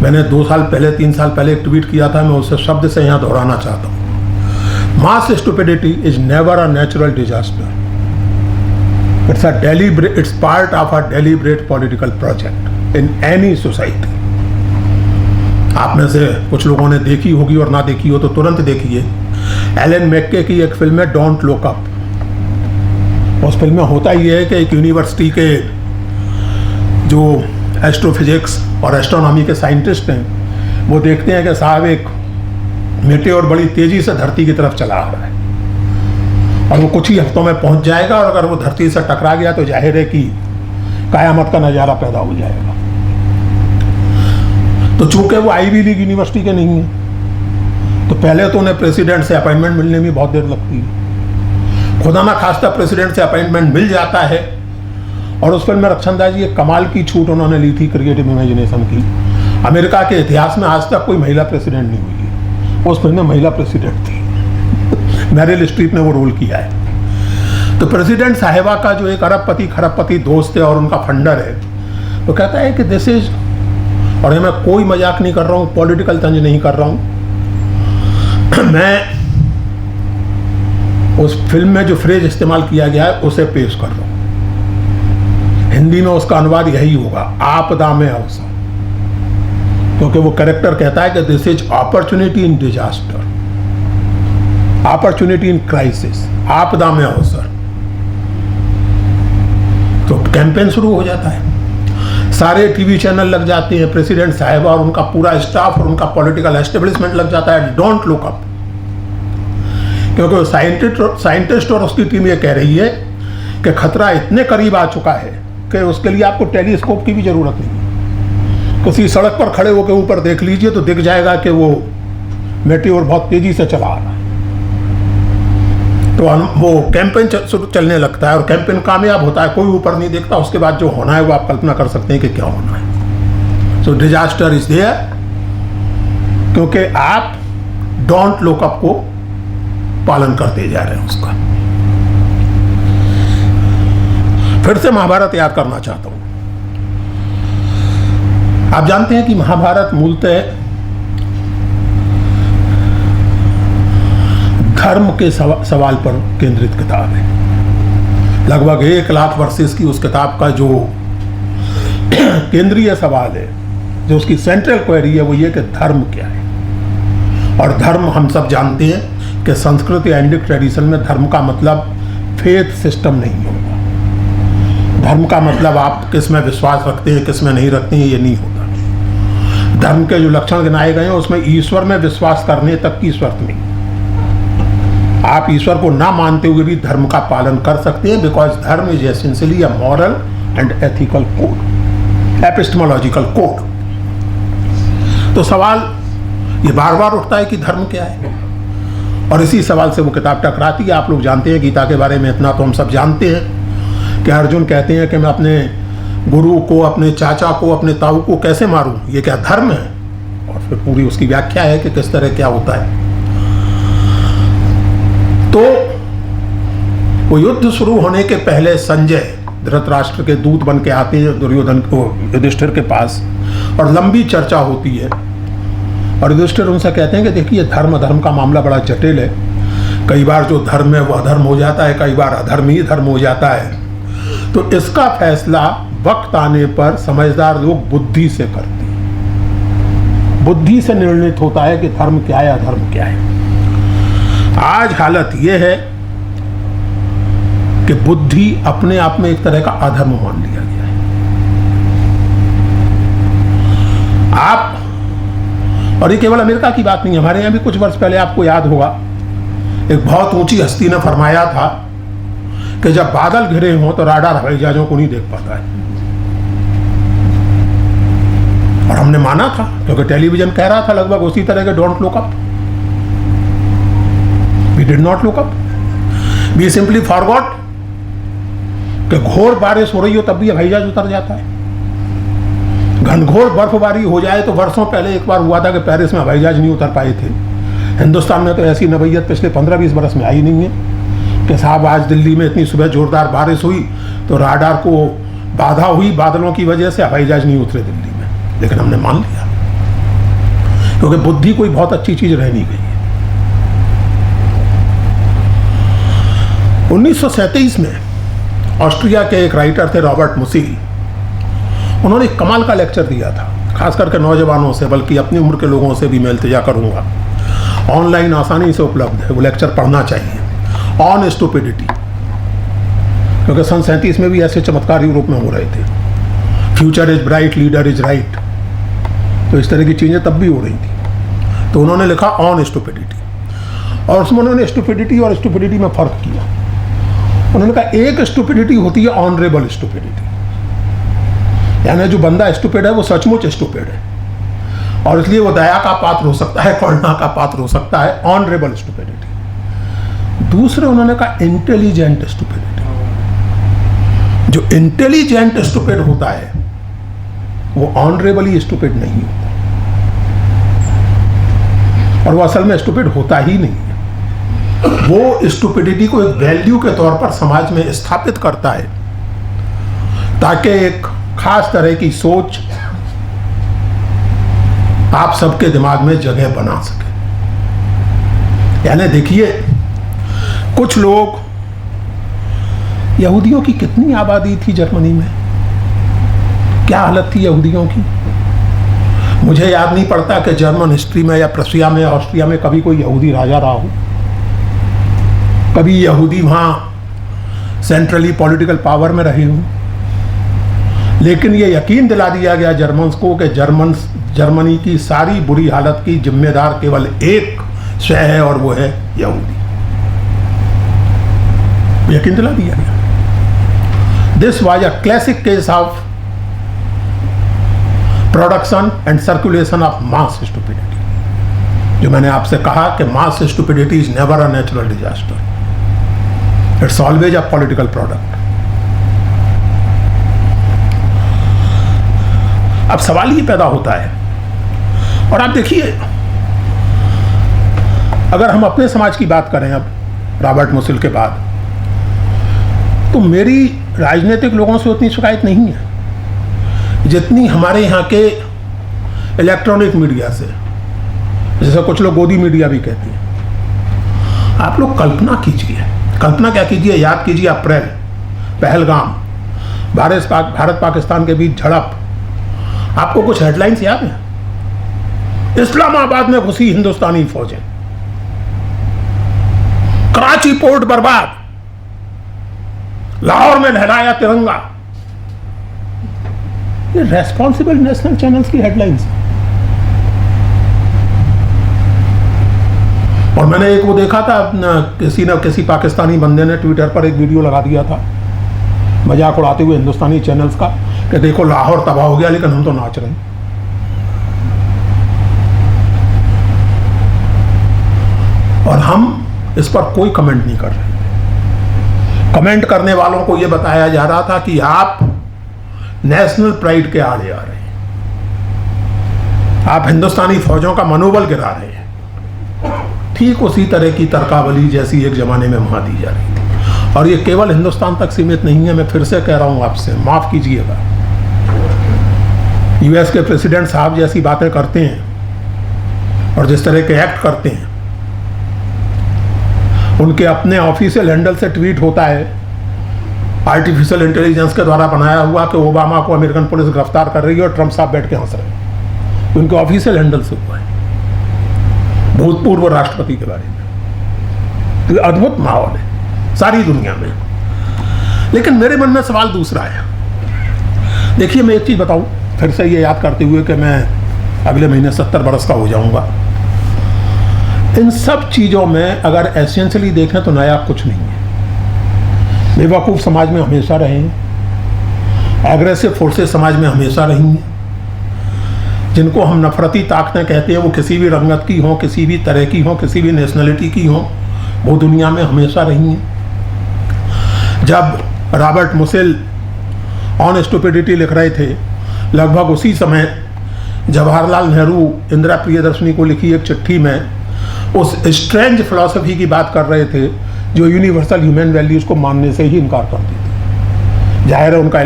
मैंने 2 साल पहले 3 साल पहले एक ट्वीट किया था, मैं उसे शब्द से यहां दोहराना चाहता हूं। Mass stupidity is never a natural disaster, it's part of a deliberate political project in any society. आप में से कुछ लोगों ने देखी होगी और ना देखी हो तो तुरंत देखिए। एलन मैके की एक फिल्म है डोंट लुक अप। उस फिल्म में होता ही है कि एक यूनिवर्सिटी के जो एस्ट्रोफिजिक्स और एस्ट्रोनॉमी के साइंटिस्ट हैं, वो देखते हैं कि साहब एक मेटेओर बड़ी तेजी से धरती की तरफ चला आ रहा है और वो कुछ ही हफ्तों में पहुंच जाएगा, और अगर वो धरती से टकरा गया तो जाहिर है कि कयामत का नज़ारा पैदा हो जाएगा। तो चूंकि वो आईवी लीग यूनिवर्सिटी के नहीं है, तो पहले तो उन्हें प्रेसिडेंट से अपॉइंटमेंट मिलने में बहुत देर लगती है। खुदा ना खास्ता प्रेसिडेंट से अपॉइंटमेंट मिल जाता है, और उस फिल्म में रक्षांदाजी एक कमाल की छूट उन्होंने ली थी क्रिएटिव इमेजिनेशन की। अमेरिका के इतिहास में आज तक कोई महिला प्रेसिडेंट नहीं हुई है, उस फिल्म में महिला प्रेसिडेंट थी, मैरिल स्ट्रीप ने वो रोल किया है। तो प्रेसिडेंट साहिबा का जो एक अरबपति खरबपति दोस्त है और उनका फंडर है, वो कहता है कि दिस इज, और मैं कोई मजाक नहीं कर रहा हूँ, पॉलिटिकल तंज नहीं कर रहा हूँ, मैं उस फिल्म में जो फ्रेज इस्तेमाल किया गया है उसे पेश कर रहा हूं। हिंदी में उसका अनुवाद यही होगा, आपदा में अवसर, क्योंकि वो कैरेक्टर कहता है कि this is opportunity in disaster, opportunity in crisis, आपदा में अवसर। तो कैंपेन शुरू हो जाता है, सारे टीवी चैनल लग जाते हैं, प्रेसिडेंट साहिबा और उनका पूरा स्टाफ और उनका पॉलिटिकल एस्टेब्लिशमेंट लग जाता है डोंट लुक अप, क्योंकि साइंटिस्ट और उसकी टीम ये कह रही है कि खतरा इतने करीब आ चुका है कि उसके लिए आपको टेलीस्कोप की भी जरूरत नहीं। किसी सड़क पर खड़े होकर ऊपर देख लीजिए तो दिख जाएगा कि वो मेटेओर बहुत तेजी से चला आ रहा है। तो वो कैंपेन चलने लगता है, और कैंपेन कामयाब होता है, कोई ऊपर नहीं देखता। उसके बाद जो होना है वो आप कल्पना कर सकते हैं कि क्या होना है। सो डिजास्टर इज देयर, क्योंकि आप डोंट लुक अप को पालन करते जा रहे हैं उसका। फिर से महाभारत याद करना चाहता हूं। आप जानते हैं कि महाभारत मूलतः धर्म के सवाल पर केंद्रित किताब है। लगभग 1 लाख वर्सेस की उस किताब का जो केंद्रीय सवाल है, जो उसकी सेंट्रल क्वेरी है, वो ये कि धर्म क्या है। और धर्म हम सब जानते हैं कि संस्कृत या इंडिक ट्रेडिशन में धर्म का मतलब फेथ सिस्टम नहीं होगा। धर्म का मतलब आप किस में विश्वास रखते हैं, किस में नहीं रखते हैं, ये नहीं होता। धर्म के जो लक्षण गिनाए गए हैं उसमें ईश्वर में विश्वास करने तक की शर्त नहीं। आप ईश्वर को ना मानते हुए भी धर्म का पालन कर सकते हैं, बिकॉज धर्म is essentially a moral and ethical code, epistemological code. तो सवाल ये बार बार उठता है कि धर्म क्या है, और इसी सवाल से वो किताब टकराती है। आप लोग जानते हैं गीता के बारे में इतना तो हम सब जानते हैं कि अर्जुन कहते हैं कि मैं अपने गुरु को, अपने चाचा को, अपने ताऊ को कैसे मारूं, ये क्या धर्म है। और फिर पूरी उसकी व्याख्या है कि किस तरह क्या होता है। तो वो युद्ध शुरू होने के पहले संजय धृतराष्ट्र के दूत बन के आते हैं दुर्योधन को, युधिष्ठिर के पास, और लंबी चर्चा होती है। और युधिष्ठिर उनसे कहते हैं कि देखिए धर्म अधर्म का मामला बड़ा जटिल है, कई बार जो धर्म है वो अधर्म हो जाता है, कई बार अधर्म ही धर्म हो जाता है। तो इसका फैसला वक्त आने पर समझदार लोग बुद्धि से करते हैं। बुद्धि से निर्णित होता है कि धर्म क्या है, अधर्म क्या है। आज हालत यह है कि बुद्धि अपने आप में एक तरह का अधर्म मान लिया गया है। आप, और ये केवल अमेरिका की बात नहीं, हमारे यहां भी कुछ वर्ष पहले आपको याद होगा एक बहुत ऊंची हस्ती ने फरमाया था कि जब बादल घिरे हों तो राडार हवाई जहाजों को नहीं देख पाता है। और हमने माना था क्योंकि टेलीविजन कह रहा था लगभग उसी तरह के, don't look up. We did not look up, we simply forgot कि घोर बारिश हो रही हो तब भी हवाई जहाज उतर जाता है। घनघोर बर्फबारी हो जाए तो वर्षों पहले एक बार हुआ था कि पेरिस में हवाई जहाज नहीं उतर पाए थे। हिंदुस्तान में तो ऐसी नवैयत पिछले 15-20 बरस में आई नहीं है कि साहब आज दिल्ली में इतनी सुबह जोरदार बारिश हुई तो राडार को बाधा हुई बादलों की वजह से, हवाई जहाज नहीं उतरे दिल्ली में। लेकिन हमने मान लिया क्योंकि बुद्धि कोई बहुत अच्छी चीज रह नहीं गई है। 1937 में ऑस्ट्रिया के एक राइटर थे रॉबर्ट मुसी, उन्होंने एक कमाल का लेक्चर दिया था, खास करके नौजवानों से, बल्कि अपनी उम्र के लोगों से भी मैं इल्तिजा करूंगा। ऑनलाइन आसानी से उपलब्ध है, वो लेक्चर पढ़ना चाहिए, ऑन स्टुपिडिटी। क्योंकि सन 37 में भी ऐसे चमत्कार यूरोप में हो रहे थे, future is bright, leader is right, तो इस तरह की चीजें तब भी हो रही थी। तो उन्होंने लिखा ऑन स्टुपिडिटी, और उसमें उन्होंने स्टुपिडिटी और स्टुपिडिटी में फर्क किया। उन्होंने कहा एक स्टुपिडिटी होती है ऑनरेबल स्टुपिडिटी, यानी जो बंदा स्टुपिड है वो सचमुच स्टुपिड है और इसलिए वो दया का पात्र हो सकता है, करुणा का पात्र हो सकता है, ऑनरेबल स्टुपिडिटी। दूसरे उन्होंने कहा इंटेलिजेंट स्टुपिडिटी। जो इंटेलिजेंट स्टुपिड होता है वो ऑनरेबली स्टुपिड नहीं होता, और वो असल में स्टुपिड होता ही नहीं है। वो स्टुपिडिटी को एक वैल्यू के तौर पर समाज में स्थापित करता है ताकि एक खास तरह की सोच आप सबके दिमाग में जगह बना सके। यानी देखिए, कुछ लोग, यहूदियों की कितनी आबादी थी जर्मनी में, क्या हालत थी यहूदियों की। मुझे याद नहीं पड़ता कि जर्मन हिस्ट्री में या प्रशिया में, ऑस्ट्रिया में कभी कोई यहूदी राजा रहा हो, कभी यहूदी वहां सेंट्रली पॉलिटिकल पावर में रहे हो। लेकिन ये यकीन दिला दिया गया जर्मन्स को कि जर्मनी की सारी बुरी हालत की जिम्मेदार केवल एक शय है और वो है यहूदी। यकीन दिला दिया गया। This was a classic case of production and circulation of mass stupidity. जो मैंने आपसे कहा कि mass stupidity is never a natural disaster, it's always a political product. अब सवाल ये पैदा होता है, और आप देखिए, अगर हम अपने समाज की बात करें अब रॉबर्ट मुसिल के बाद, तो मेरी राजनीतिक लोगों से उतनी शिकायत नहीं है जितनी हमारे यहाँ के इलेक्ट्रॉनिक मीडिया से, जैसे कुछ लोग गोदी मीडिया भी कहते हैं। आप लोग कल्पना कीजिए, कल्पना क्या कीजिए, याद कीजिए अप्रैल, पहलगाम, भारत पाकिस्तान के बीच झड़प। आपको कुछ हेडलाइंस याद हैं? इस्लामाबाद में घुसी हिंदुस्तानी फौजें, कराची पोर्ट बर्बाद, लाहौर में लहराया तिरंगा। ये रेस्पॉन्सिबल नेशनल चैनल्स की हेडलाइंस। और मैंने एक वो देखा था, किसी पाकिस्तानी बंदे ने ट्विटर पर एक वीडियो लगा दिया था मजाक उड़ाते हुए हिंदुस्तानी चैनल्स का कि देखो लाहौर तबाह हो गया लेकिन हम तो नाच रहे हैं। और हम इस पर कोई कमेंट नहीं कर रहे थे। कमेंट करने वालों को यह बताया जा रहा था कि आप नेशनल प्राइड के आड़े आ रहे हैं, आप हिंदुस्तानी फौजों का मनोबल गिरा रहे हैं। ठीक उसी तरह की तर्कावली जैसी एक जमाने में वहां दी जा रही थी। और ये केवल हिंदुस्तान तक सीमित नहीं है, मैं फिर से कह रहा हूं आपसे, माफ कीजिएगा। यूएस के प्रेसिडेंट साहब जैसी बातें करते हैं और जिस तरह के एक्ट करते हैं, उनके अपने ऑफिशियल हैंडल से ट्वीट होता है आर्टिफिशियल इंटेलिजेंस के द्वारा बनाया हुआ कि ओबामा को अमेरिकन पुलिस गिरफ्तार कर रही है और ट्रंप साहब बैठ के हंस रहे हैं। उनके ऑफिशियल हैंडल से हुआ है, भूतपूर्व राष्ट्रपति के बारे में। तो अद्भुत माहौल है सारी दुनिया में। लेकिन मेरे मन में सवाल दूसरा है। देखिए, मैं एक चीज बताऊं फिर से ये याद करते हुए कि मैं अगले महीने 70 बरस का हो जाऊंगा। इन सब चीजों में अगर एसेंशियली देखें तो नया कुछ नहीं है। बेवकूफ समाज में हमेशा रहे हैं, एग्रेसिव फोर्सेस समाज में हमेशा रही हैं, जिनको हम नफरती ताकतें कहते हैं, वो किसी भी रंगत की हों, किसी भी तरह की हों, किसी भी नेशनलिटी की हों, वो दुनिया में हमेशा रही हैं। जब रॉबर्ट मुसेल ऑन स्टुपिडिटी लिख रहे थे, लगभग उसी समय जवाहरलाल नेहरू इंदिरा प्रियदर्शनी को लिखी एक चिट्ठी में उस स्ट्रेंज फिलॉसफी की बात कर रहे थे जो यूनिवर्सल ह्यूमन वैल्यूज को मानने से ही इनकार करती थी। जाहिर है उनका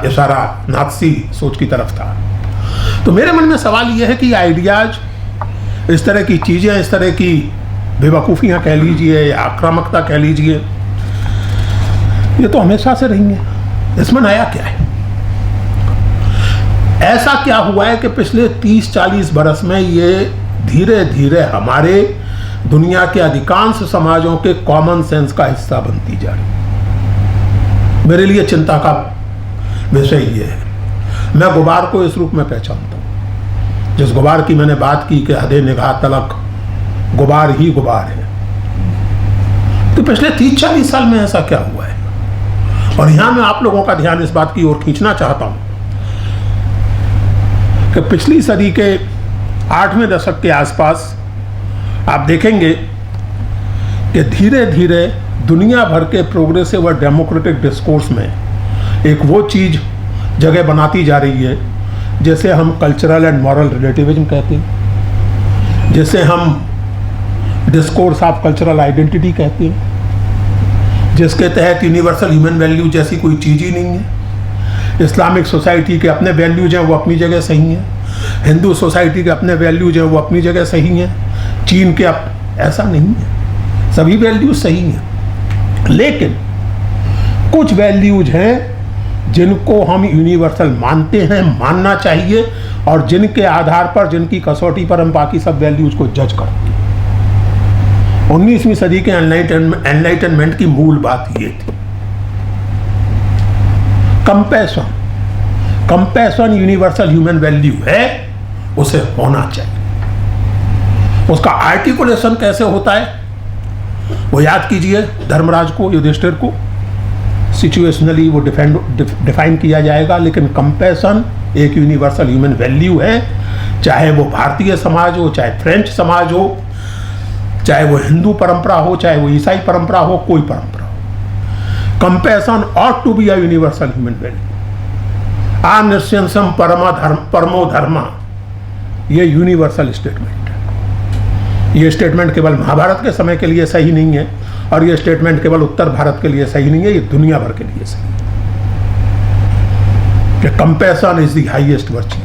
इशारा नात्सी सोच की तरफ था। तो मेरे मन में सवाल यह है कि आइडियाज, इस तरह की चीजें, इस तरह की बेवकूफियां कह लीजिए या आक्रामकता कह लीजिए, ये तो हमेशा से रही है। इसमें नया क्या है? ऐसा क्या हुआ है कि पिछले 30-40 बरस में ये धीरे धीरे हमारे दुनिया के अधिकांश समाजों के कॉमन सेंस का हिस्सा बनती जा रही? मेरे लिए चिंता का विषय ये है। मैं गुबार को इस रूप में पहचानता हूं, जिस गुबार की मैंने बात की कि हदे निगाह तलक गुबार ही गुबार है। तो पिछले 30-40 साल में ऐसा क्या हुआ है? और यहां मैं आप लोगों का ध्यान इस बात की ओर खींचना चाहता हूं कि पिछली सदी के 8वें दशक के आसपास आप देखेंगे कि धीरे धीरे दुनिया भर के प्रोग्रेसिव और डेमोक्रेटिक डिस्कोर्स में एक वो चीज जगह बनाती जा रही है जैसे हम कल्चरल एंड मॉरल रिलेटिविज्म कहते हैं, जैसे हम डिस्कोर्स ऑफ कल्चरल आइडेंटिटी कहते हैं, जिसके तहत यूनिवर्सल ह्यूमन वैल्यू जैसी कोई चीज ही नहीं है। इस्लामिक सोसाइटी के अपने वैल्यूज हैं, वो अपनी जगह सही हैं। हिंदू सोसाइटी के अपने वैल्यूज हैं, वो अपनी जगह सही हैं। चीन के ऐसा नहीं है, सभी वैल्यूज सही हैं। लेकिन कुछ वैल्यूज हैं जिनको हम यूनिवर्सल मानते हैं, मानना चाहिए, और जिनके आधार पर, जिनकी कसौटी पर हम बाकी सब वैल्यूज को जज करते हैं। 19वीं सदी के एनलाइटनमेंट की मूल बात ये थी, कंपैशन यूनिवर्सल ह्यूमन वैल्यू है, उसे होना चाहिए। उसका आर्टिकुलेशन कैसे होता है वो याद कीजिए। धर्मराज को, युधिष्ठिर को सिचुएशनली वो डिफाइन किया जाएगा, लेकिन कंपैशन एक यूनिवर्सल ह्यूमन वैल्यू है, चाहे वो भारतीय समाज हो, चाहे फ्रेंच समाज हो, चाहे वो हिंदू परंपरा हो, चाहे वो ईसाई परंपरा हो, कोई परंपरा हो। Compassion ought to be a universal human value. आ निश्चयम परमो धर्मा, ये यूनिवर्सल स्टेटमेंट है। ये स्टेटमेंट केवल महाभारत के समय के लिए सही नहीं है, और ये स्टेटमेंट केवल उत्तर भारत के लिए सही नहीं है, ये दुनिया भर के लिए सही है। Compassion is the highest virtue.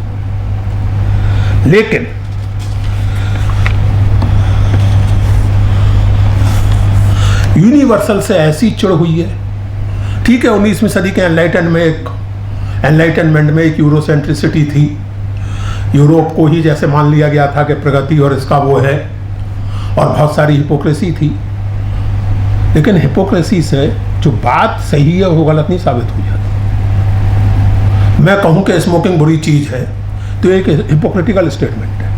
लेकिन यूनिवर्सल से ऐसी चिड़ हुई है। ठीक है, 19वीं सदी के एनलाइटनमेंट में एक यूरोसेंट्रिसिटी थी। यूरोप को ही जैसे मान लिया गया था कि प्रगति और इसका वो है, और बहुत सारी हिपोक्रेसी थी। लेकिन हिपोक्रेसी से जो बात सही है वो गलत नहीं साबित हो जाती। मैं कहूं कि स्मोकिंग बुरी चीज है तो एक हिपोक्रेटिकल स्टेटमेंट है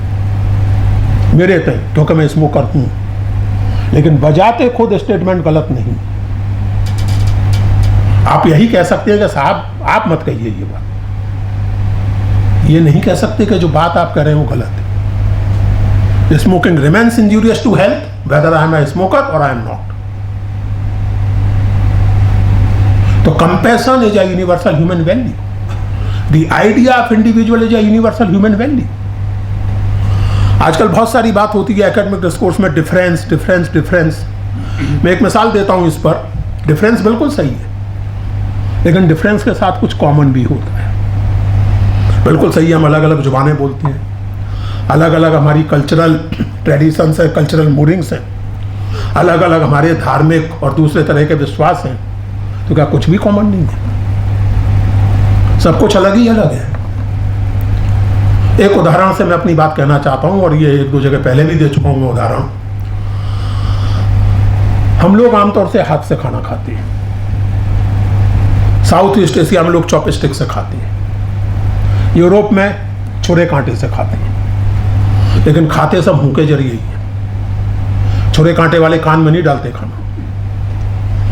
मेरे तय, क्योंकि मैं स्मोकर हूं। लेकिन बजाते खुद स्टेटमेंट गलत नहीं। आप यही कह सकते हैं कि साहब आप मत कहिए ये बात, ये नहीं कह सकते कि जो बात आप कह रहे हैं वो गलत है। Smoking remains injurious to health whether I am a smoker और आई एम नॉट। तो compassion is a universal human value. The idea of individual is a universal human value. आजकल बहुत सारी बात होती है एकेडमिक डिस्कोर्स में, डिफरेंस डिफरेंस डिफरेंस। मैं एक मिसाल देता हूं इस पर। डिफरेंस बिल्कुल सही है, लेकिन डिफरेंस के साथ कुछ कॉमन भी होता है। बिल्कुल सही है, हम अलग अलग जुबानें बोलते हैं, अलग अलग हमारी कल्चरल ट्रेडिशंस है, कल्चरल मूडिंग्स हैं, अलग अलग हमारे धार्मिक और दूसरे तरह के विश्वास हैं। तो क्या कुछ भी कॉमन नहीं है? सब कुछ अलग ही अलग है। एक उदाहरण से मैं अपनी बात कहना चाहता हूं, और ये एक दो जगह पहले भी दे चुका हूं मैं उदाहरण। हम लोग आमतौर से हाथ से खाना खाते हैं, साउथ ईस्ट एशिया में लोग चॉपस्टिक से खाते हैं, यूरोप में छुरे कांटे से खाते हैं, लेकिन खाते सब मुंह के जरिए ही है। छुरे कांटे वाले कान में नहीं डालते खाना,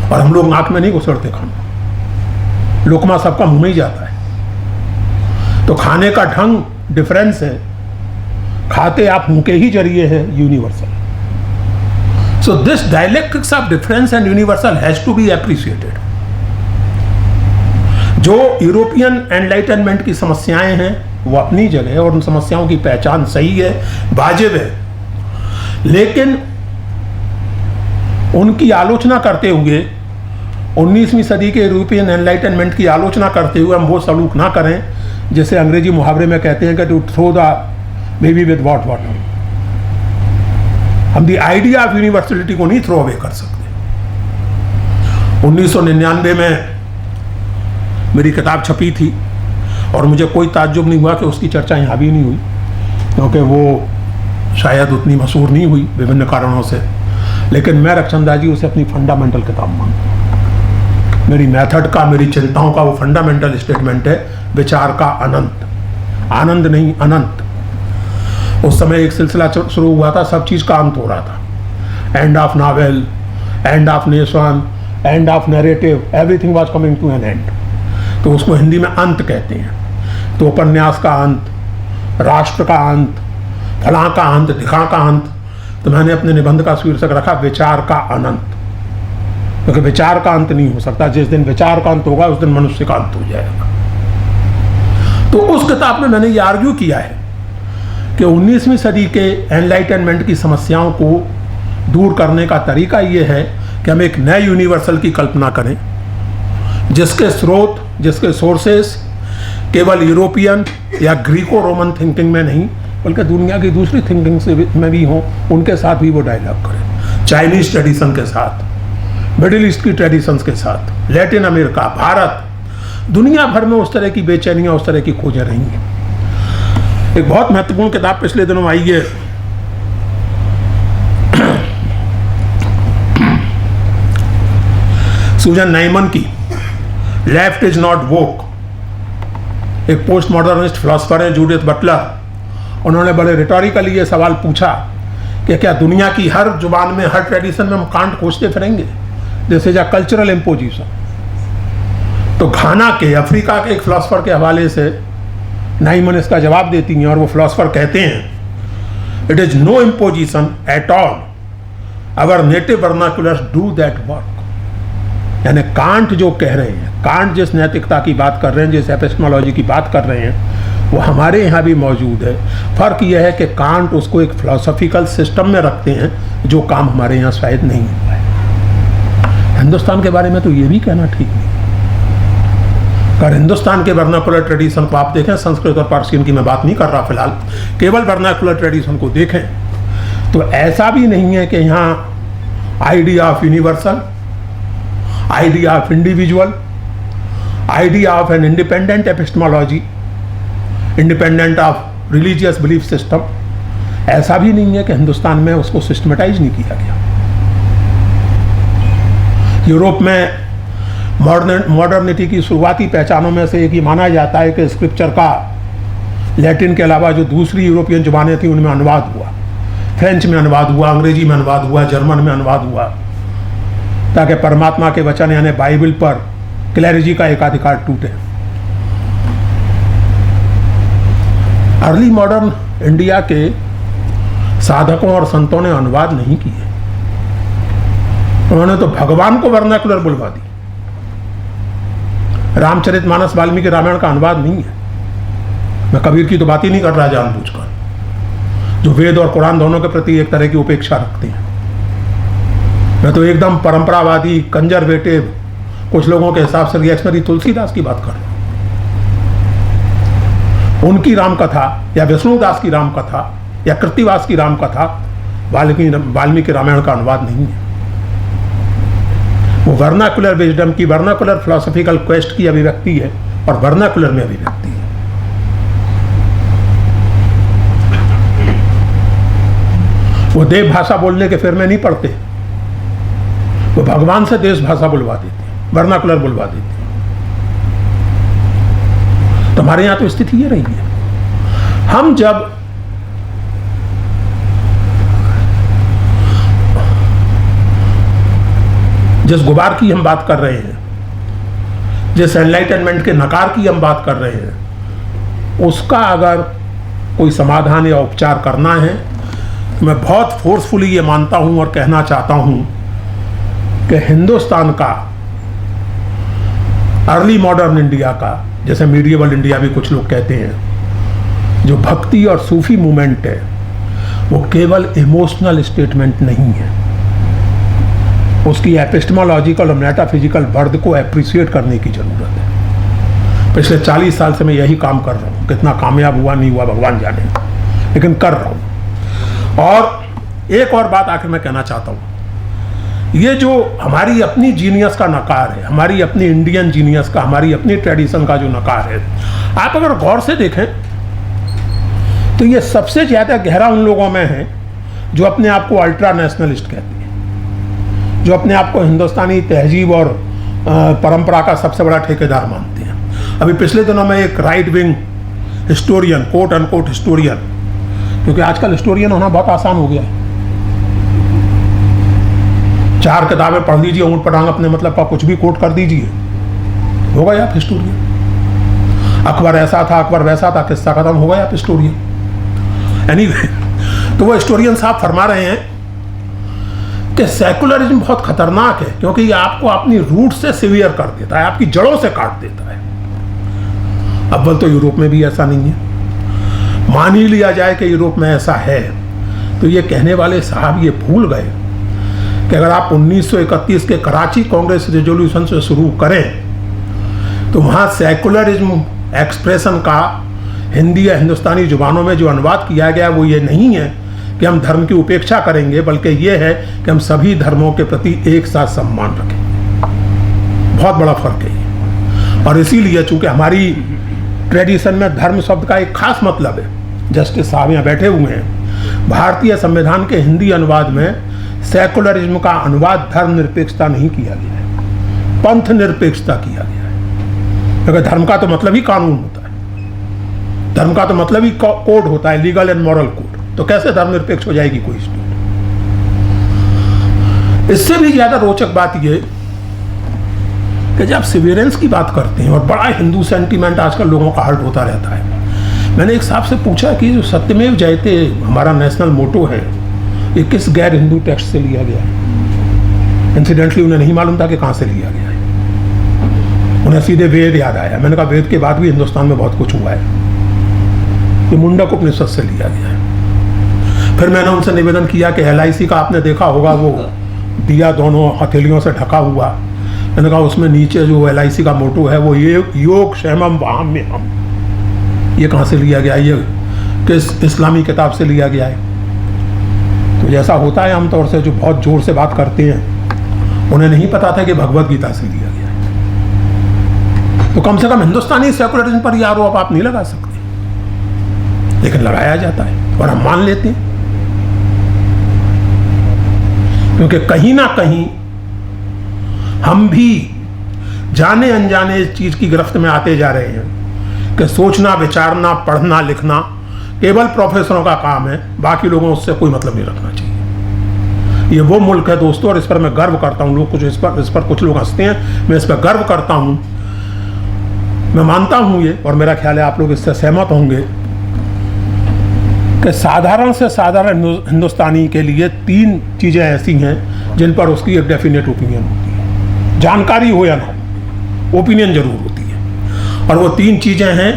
और हम लोग नाक में नहीं घुसड़ते खाना, लुकमा सबका मुंह में ही जाता है। तो खाने का ढंग डिफरेंस है, खाते आप मुंह के ही जरिए है, universal. So this dialectics of difference and universal has to be appreciated. जो यूरोपियन एनलाइटनमेंट की समस्याएं हैं वो अपनी जगह है, और उन समस्याओं की पहचान सही है, वाजिब है, लेकिन उनकी आलोचना करते हुए 19वीं सदी के यूरोपियन एनलाइटनमेंट की आलोचना करते हुए हम वो सलूक ना करें जैसे अंग्रेजी मुहावरे में कहते हैं कि to throw the baby with hot water. हम द आइडिया ऑफ यूनिवर्सलिटी को नहीं थ्रो अवे कर सकते। 1999 में मेरी किताब छपी थी, और मुझे कोई ताज्जुब नहीं हुआ कि उसकी चर्चा यहाँ भी नहीं हुई, क्योंकि वो शायद उतनी मशहूर नहीं हुई विभिन्न कारणों से। लेकिन मैं रक्षणदास जी उसे अपनी फंडामेंटल किताब मानता हूँ। मेरी मेथड का, मेरी चिंताओं का वो फंडामेंटल स्टेटमेंट है, विचार का अनंत, आनंद नहीं अनंत। उस समय एक सिलसिला शुरू हुआ था, सब चीज़ का अंत हो रहा था, end of novel, end of nation, end of narrative, everything was coming to an end. तो उसको हिंदी में अंत कहते हैं। तो उपन्यास का अंत, राष्ट्र का अंत, फलां का अंत, ढिकां का अंत। तो मैंने अपने निबंध का शीर्षक रखा विचार का अनंत, क्योंकि विचार का अंत नहीं हो सकता। जिस दिन विचार का अंत होगा उस दिन मनुष्य का अंत हो जाएगा। तो उस किताब में मैंने ये आर्ग्यू किया है कि 19वीं सदी के एनलाइटनमेंट की समस्याओं को दूर करने का तरीका ये है कि हम एक नए यूनिवर्सल की कल्पना करें, जिसके स्रोत, जिसके सोर्सेस केवल यूरोपियन या ग्रीको रोमन थिंकिंग में नहीं, बल्कि दुनिया की दूसरी थिंकिंग से में भी हों, उनके साथ भी वो डायलॉग करें। चाइनीज ट्रेडिशन के साथ, मिडिल ईस्ट की ट्रेडिशंस के साथ, लैटिन अमेरिका, भारत, दुनिया भर में उस तरह की बेचैनियाँ, उस तरह की खोजें रही हैं। एक बहुत महत्वपूर्ण किताब पिछले दिनों आई है, सुजन नाइमन की, लेफ्ट इज नॉट वोक। एक पोस्ट मॉडर्निस्ट फिलोसफर है जूडिथ बटलर। उन्होंने बड़े रिटोरिकली ये सवाल पूछा कि क्या दुनिया की हर जुबान में, हर ट्रेडिशन में हम कांट खोजते फिरेंगे? This is a cultural imposition. तो घाना के, अफ्रीका के एक फिलोसफर के हवाले से नाइमन इसका जवाब देती हैं, और वो फिलोसफर कहते हैं it is no imposition at all, our native vernaculars do that work. यानी कांट जो कह रहे हैं, कांट जिस नैतिकता की बात कर रहे हैं, जिस एपिस्टेमोलॉजी की बात कर रहे हैं, वो हमारे यहाँ भी मौजूद है। फ़र्क यह है कि कांट उसको एक फिलोसॉफिकल सिस्टम में रखते हैं, जो काम हमारे यहाँ शायद नहीं हुआ है। हिंदुस्तान के बारे में तो ये भी कहना ठीक नहीं। अगर हिंदुस्तान के वर्नाकुलर ट्रेडिशन को आप देखें, संस्कृत और पर्शियन की मैं बात नहीं कर रहा फिलहाल, केवल वर्नाकुलर ट्रेडिशन को देखें, तो ऐसा भी नहीं है कि यहाँ idea of universal, idea of individual, idea of an independent epistemology, independent of religious belief system, ऐसा भी नहीं है कि हिंदुस्तान में उसको सिस्टमेटाइज नहीं किया गया। यूरोप में मॉडर्निटी की शुरुआती पहचानों में से एक ही माना जाता है कि स्क्रिप्चर का लैटिन के अलावा जो दूसरी यूरोपियन जुबानें थी उनमें अनुवाद हुआ। फ्रेंच में अनुवाद हुआ, अंग्रेजी में अनुवाद हुआ, जर्मन में अनुवाद हुआ, ताकि परमात्मा के वचन यानी बाइबल पर क्लैरिजी का एकाधिकार टूटे। अर्ली मॉडर्न इंडिया के साधकों और संतों ने अनुवाद नहीं किए, उन्होंने तो भगवान को वर्नाकुलर बुलवा दी। रामचरितमानस वाल्मीकि रामायण का अनुवाद नहीं है। मैं कबीर की तो बात ही नहीं कर रहा जानबूझकर, जो वेद और कुरान दोनों के प्रति एक तरह की उपेक्षा रखते हैं। मैं तो एकदम परंपरावादी, कंजर्वेटिव, कुछ लोगों के हिसाब से रिएक्शनरी तुलसीदास की बात कर रहा हूं। उनकी रामकथा या विष्णुदास की रामकथा या कृत्तिवास की रामकथा वाल्मीकि रामायण का अनुवाद नहीं है। वो वर्नाकुलर विजडम की, वर्नाकुलर फिलोसॉफिकल क्वेस्ट की अभिव्यक्ति है, और वर्नाकुलर में अभिव्यक्ति है। वो देव भाषा बोलने के फिर में नहीं पड़ते, वो भगवान से देश भाषा बुलवा देते हैं, वर्नाकुलर बुलवा देते हैं। तो हमारे यहां तो स्थिति ये रही है। हम जब जिस गुबार की हम बात कर रहे हैं, जिस एनलाइटनमेंट के नकार की हम बात कर रहे हैं, उसका अगर कोई समाधान या उपचार करना है तो मैं बहुत फोर्सफुली ये मानता हूं और कहना चाहता हूं कि हिंदुस्तान का अर्ली मॉडर्न इंडिया का, जैसे मीडिएवल इंडिया भी कुछ लोग कहते हैं, जो भक्ति और सूफी मूवमेंट है वो केवल इमोशनल स्टेटमेंट नहीं है, उसकी एपिस्टेमोलॉजिकल और मेटाफिजिकल बर्थ को एप्रिशिएट करने की जरूरत है। पिछले 40 साल से मैं यही काम कर रहा हूँ, कितना कामयाब हुआ नहीं हुआ भगवान जाने, लेकिन कर रहा हूँ। और एक और बात आखिर मैं कहना चाहता हूँ, ये जो हमारी अपनी जीनियस का नकार है, हमारी अपनी इंडियन जीनियस का, हमारी अपनी ट्रेडिशन का जो नकार है, आप अगर गौर से देखें तो ये सबसे ज़्यादा गहरा उन लोगों में है जो अपने आप को अल्ट्रा नेशनलिस्ट कहते हैं, जो अपने आप को हिंदुस्तानी तहजीब और परंपरा का सबसे बड़ा ठेकेदार मानते हैं। अभी पिछले दिनों में एक right wing historian, quote unquote historian, क्योंकि आजकल हिस्टोरियन होना बहुत आसान हो गया है, 4 किताबें पढ़ लीजिए, ऊँट पटांग अपने मतलब का कुछ भी कोट कर दीजिए, हो गए आप हिस्टोरियन। अकबर ऐसा था, अकबर वैसा था, किस्सा खत्म, हो गए आप हिस्टोरियन। एनीवे, तो वो हिस्टोरियन साहब फरमा रहे हैं कि सेकुलरिज्म बहुत खतरनाक है, क्योंकि ये आपको अपनी रूट से सिवियर कर देता है, आपकी जड़ों से काट देता है। अव्वल तो यूरोप में भी ऐसा नहीं है, मान ही लिया जाए कि यूरोप में ऐसा है, तो ये कहने वाले साहब ये भूल गए कि अगर आप 1931 के कराची कांग्रेस रेजोल्यूशन से शुरू करें तो वहाँ सेकुलरिज्म एक्सप्रेशन का हिंदी या हिंदुस्तानी जुबानों में जो अनुवाद किया गया वो ये नहीं है कि हम धर्म की उपेक्षा करेंगे, बल्कि ये है कि हम सभी धर्मों के प्रति एक साथ सम्मान रखें। बहुत बड़ा फर्क है ये। और इसीलिए चूंकि हमारी ट्रेडिशन में धर्म शब्द का एक खास मतलब है, जस्टिस साहब यहाँ बैठे हुए हैं, भारतीय संविधान के हिंदी अनुवाद में सेकुलरिज्म का अनुवाद धर्म निरपेक्षता नहीं किया गया है, पंथ निरपेक्षता किया गया है। क्योंकि धर्म का तो मतलब ही कानून होता है, धर्म का तो मतलब ही कोड होता है, लीगल एंड मॉरल कोड। तो कैसे धर्मनिरपेक्ष हो जाएगी कोई स्टेट? इससे भी ज्यादा रोचक बात यह कि जब सिवियरेंस की बात करते हैं, और बड़ा हिंदू सेंटीमेंट आजकल लोगों का हर्ट होता रहता है, मैंने एक साहब से पूछा कि जो सत्यमेव जयते हमारा नेशनल मोटो है, ये किस गैर हिंदू टेक्स्ट से लिया गया है? इंसिडेंटली उन्हें नहीं मालूम था कि कहाँ से लिया गया है, उन्हें सीधे वेद याद आया। मैंने कहा वेद के बाद भी हिंदुस्तान में बहुत कुछ हुआ है, ये मुंडक उपनिषद से लिया गया है। फिर मैंने उनसे निवेदन किया कि LIC का आपने देखा होगा वो दिया दोनों हथेलियों से ढका हुआ, मैंने कहा उसमें नीचे जो LIC का मोटो है वो ये योग क्षेमम वाहम्यहम्, ये कहाँ से लिया गया? ये किस इस्लामी किताब से लिया गया है? तो जैसा होता है आमतौर से जो बहुत जोर से बात करते हैं, उन्हें नहीं पता था कि भगवत गीता से लिया गया है। तो कम से कम हिंदुस्तानी सेकुलरिज्म पर ये आरोप आप नहीं लगा सकते, लेकिन लगाया जाता है और हम मान लेते हैं, क्योंकि कहीं ना कहीं हम भी जाने अनजाने इस चीज की गिरफ्त में आते जा रहे हैं कि सोचना, विचारना, पढ़ना, लिखना केवल प्रोफेसरों का काम है, बाकी लोगों उससे कोई मतलब नहीं रखना चाहिए। ये वो मुल्क है दोस्तों, और इस पर मैं गर्व करता हूँ। लोग कुछ इस पर कुछ लोग हंसते हैं, मैं इस पर गर्व करता हूँ। मैं मानता हूँ ये, और मेरा ख्याल है आप लोग इससे सहमत होंगे कि साधारण से साधारण हिंदुस्तानी के लिए 3 चीज़ें ऐसी हैं जिन पर उसकी एक डेफिनेट ओपिनियन होती है। जानकारी हो या ना हो, ओपिनियन जरूर होती है। और वो 3 चीज़ें हैं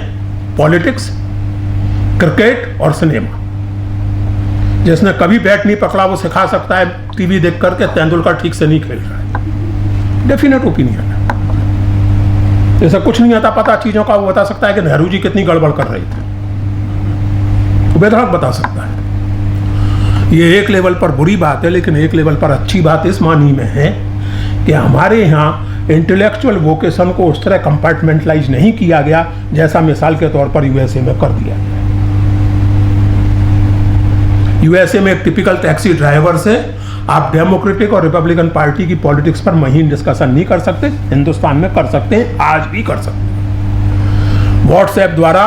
पॉलिटिक्स, क्रिकेट और सिनेमा। जिसने कभी बैट नहीं पकड़ा वो सिखा सकता है टीवी देख करके तेंदुलकर ठीक से नहीं खेल रहा है, डेफिनेट ओपिनियन है। जैसे कुछ नहीं आता पता चीज़ों का, वो बता सकता है कि नेहरू जी कितनी गड़बड़ कर रहे थे, बेधड़क बता सकता है। ये एक लेवल पर बुरी बात है, लेकिन एक लेवल पर अच्छी बात इस मानी में है कि हमारे यहाँ इंटेलेक्चुअल वोकेशन को उस तरह कंपार्टमेंटलाइज नहीं किया गया जैसा मिसाल के तौर पर USA में कर दिया गया। यूएसए में एक टिपिकल टैक्सी ड्राइवर से आप डेमोक्रेटिक और रिपब्लिकन पार्टी की पॉलिटिक्स पर महीन डिस्कशन नहीं कर सकते। हिंदुस्तान में कर सकते हैं, आज भी कर सकते हैं। व्हाट्सएप द्वारा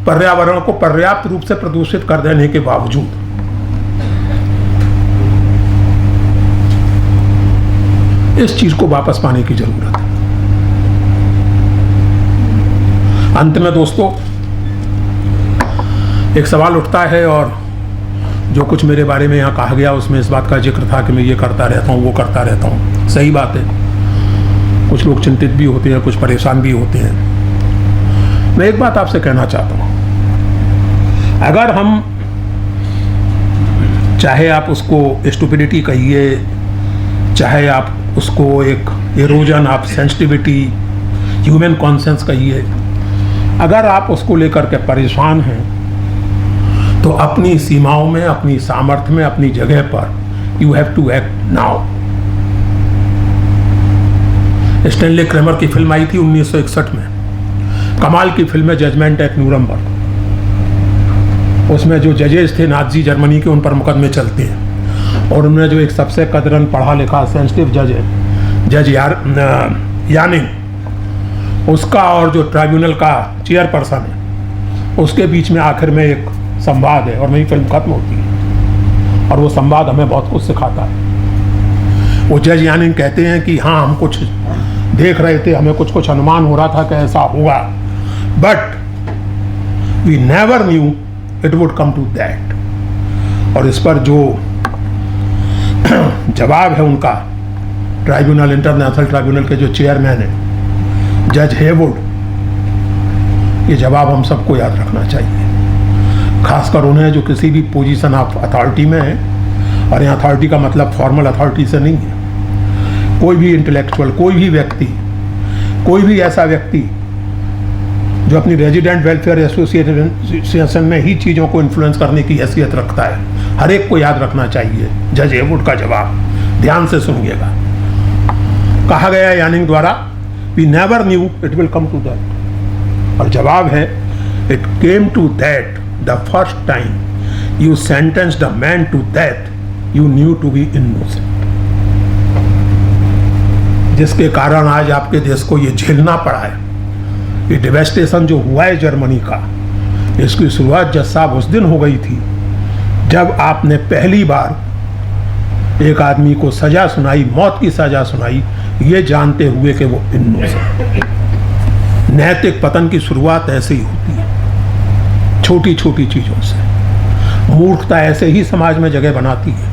पर्यावरण को पर्याप्त रूप से प्रदूषित कर देने के बावजूद इस चीज को वापस पाने की जरूरत है। अंत में दोस्तों एक सवाल उठता है, और जो कुछ मेरे बारे में यहाँ कहा गया उसमें इस बात का जिक्र था कि मैं ये करता रहता हूँ, वो करता रहता हूँ। सही बात है, कुछ लोग चिंतित भी होते हैं, कुछ परेशान भी होते हैं। मैं एक बात आपसे कहना चाहता हूँ, अगर हम, चाहे आप उसको स्टुपिडिटी कहिए, चाहे आप उसको एक erosion of sensitivity, human conscience कहिए, अगर आप उसको लेकर के परेशान हैं तो अपनी सीमाओं में, अपनी सामर्थ्य में, अपनी जगह पर you have to act now. Stanley Kramer की फिल्म आई थी 1961 में, कमाल की फिल्म है जजमेंट एट न्यूरमबर्ग। उसमें जो जजेस थे नाजी जर्मनी के, उन पर मुकदमे चलते हैं, और उनमें जो एक सबसे कदरन पढ़ा लिखा सेंसिटिव जज है, जज यानिंग, उसका और जो ट्राइब्यूनल का चेयरपर्सन है, उसके बीच में आखिर में एक संवाद है, और वही फिल्म खत्म होती है। और वो संवाद हमें बहुत कुछ सिखाता है। वो जज यानिंग कहते हैं कि हाँ, हम कुछ देख रहे थे, हमें कुछ कुछ अनुमान हो रहा था कि ऐसा होगा, but we never knew it would come to that. और इस पर जो जवाब है उनका, ट्राइब्यूनल, इंटरनेशनल ट्राइब्यूनल के जो चेयरमैन है जज हेवुड, ये जवाब हम सबको याद रखना चाहिए, खासकर उन्हें जो किसी भी पोजीशन ऑफ अथॉरिटी में है। और यहाँ अथॉरिटी का मतलब फॉर्मल अथॉरिटी से नहीं है। कोई भी इंटेलेक्चुअल, कोई भी व्यक्ति, कोई भी ऐसा व्यक्ति जो अपनी रेजिडेंट वेलफेयर एसोसिएशन में ही चीज़ों को इन्फ्लुएंस करने की हैसियत रखता है, हर एक को याद रखना चाहिए जज हेवुड का जवाब। ध्यान से सुनिएगा। कहा गया यानिंग द्वारा, we never knew it will come to that. और जवाब है, it came to that the first time you sentenced a man to death you knew to be innocent. जिसके कारण आज आपके देश को ये झेलना पड़ा है, ये डिवेस्टेशन जो हुआ है जर्मनी का, इसकी शुरुआत जज साहब उस दिन हो गई थी जब आपने पहली बार एक आदमी को सजा सुनाई, मौत की सजा सुनाई, ये जानते हुए कि वो इनोसेंट। नैतिक पतन की शुरुआत ऐसे ही होती है, छोटी छोटी चीजों से। मूर्खता ऐसे ही समाज में जगह बनाती है,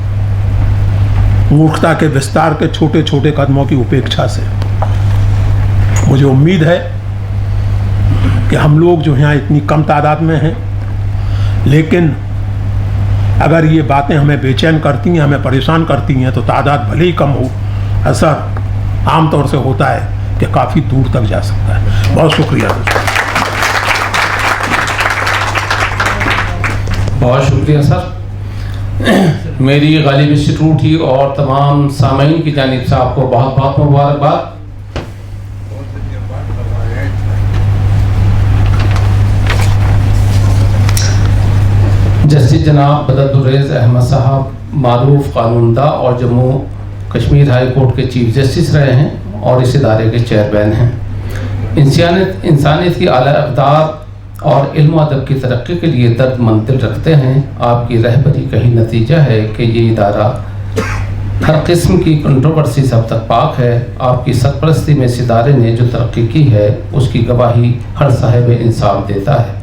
मूर्खता के विस्तार के छोटे छोटे कदमों की उपेक्षा से। मुझे उम्मीद है कि हम लोग जो यहाँ इतनी कम तादाद में हैं, लेकिन अगर ये बातें हमें बेचैन करती हैं, हमें परेशान करती हैं, तो तादाद भले ही कम हो, असर आमतौर से होता है कि काफ़ी दूर तक जा सकता है। बहुत शुक्रिया दोस्तों। बहुत शुक्रिया सर। मेरी गालिब इंस्टीट्यूट और तमाम सामीन की जानिब से आपको बहुत बहुत मुबारकबाद। जस्टिस जनाब बदरुद्दीन अहमद साहब मारूफ कानूनदा और जम्मू कश्मीर हाई कोर्ट के चीफ जस्टिस रहे हैं और इस इदारे के चेयरमैन हैं। इंसानियत की आला अक़दार और इल्म अदब की तरक्की के लिए दर्दमंद दिल रखते हैं। आपकी रहबरी का ही नतीजा है कि ये इदारा हर किस्म की कंट्रोवर्सी से अब तक पाक है। आपकी सरपरस्ती में इस इदारे ने जो तरक्की की है उसकी गवाही हर साहिब इंसाफ देता है।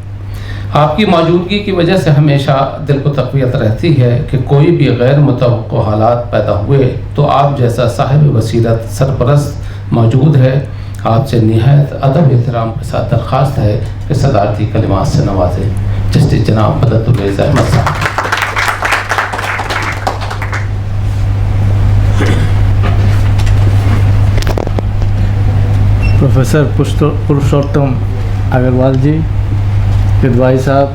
आपकी मौजूदगी की वजह से हमेशा दिल को तक़वियत रहती है कि कोई भी गैर मुतवक्को हालात पैदा हुए तो आप जैसा साहिब बसीरत सरपरस्त मौजूद है। आपसे निहायत अदब एहतराम के साथ दरख्वास्त है कि सदारती कलिमात से नवाजें। जस्टिस जनाब बदरुद्दीन अहमद साहब। प्रोफेसर पुरुषोत्तम अग्रवाल जी, किदवाई साहब,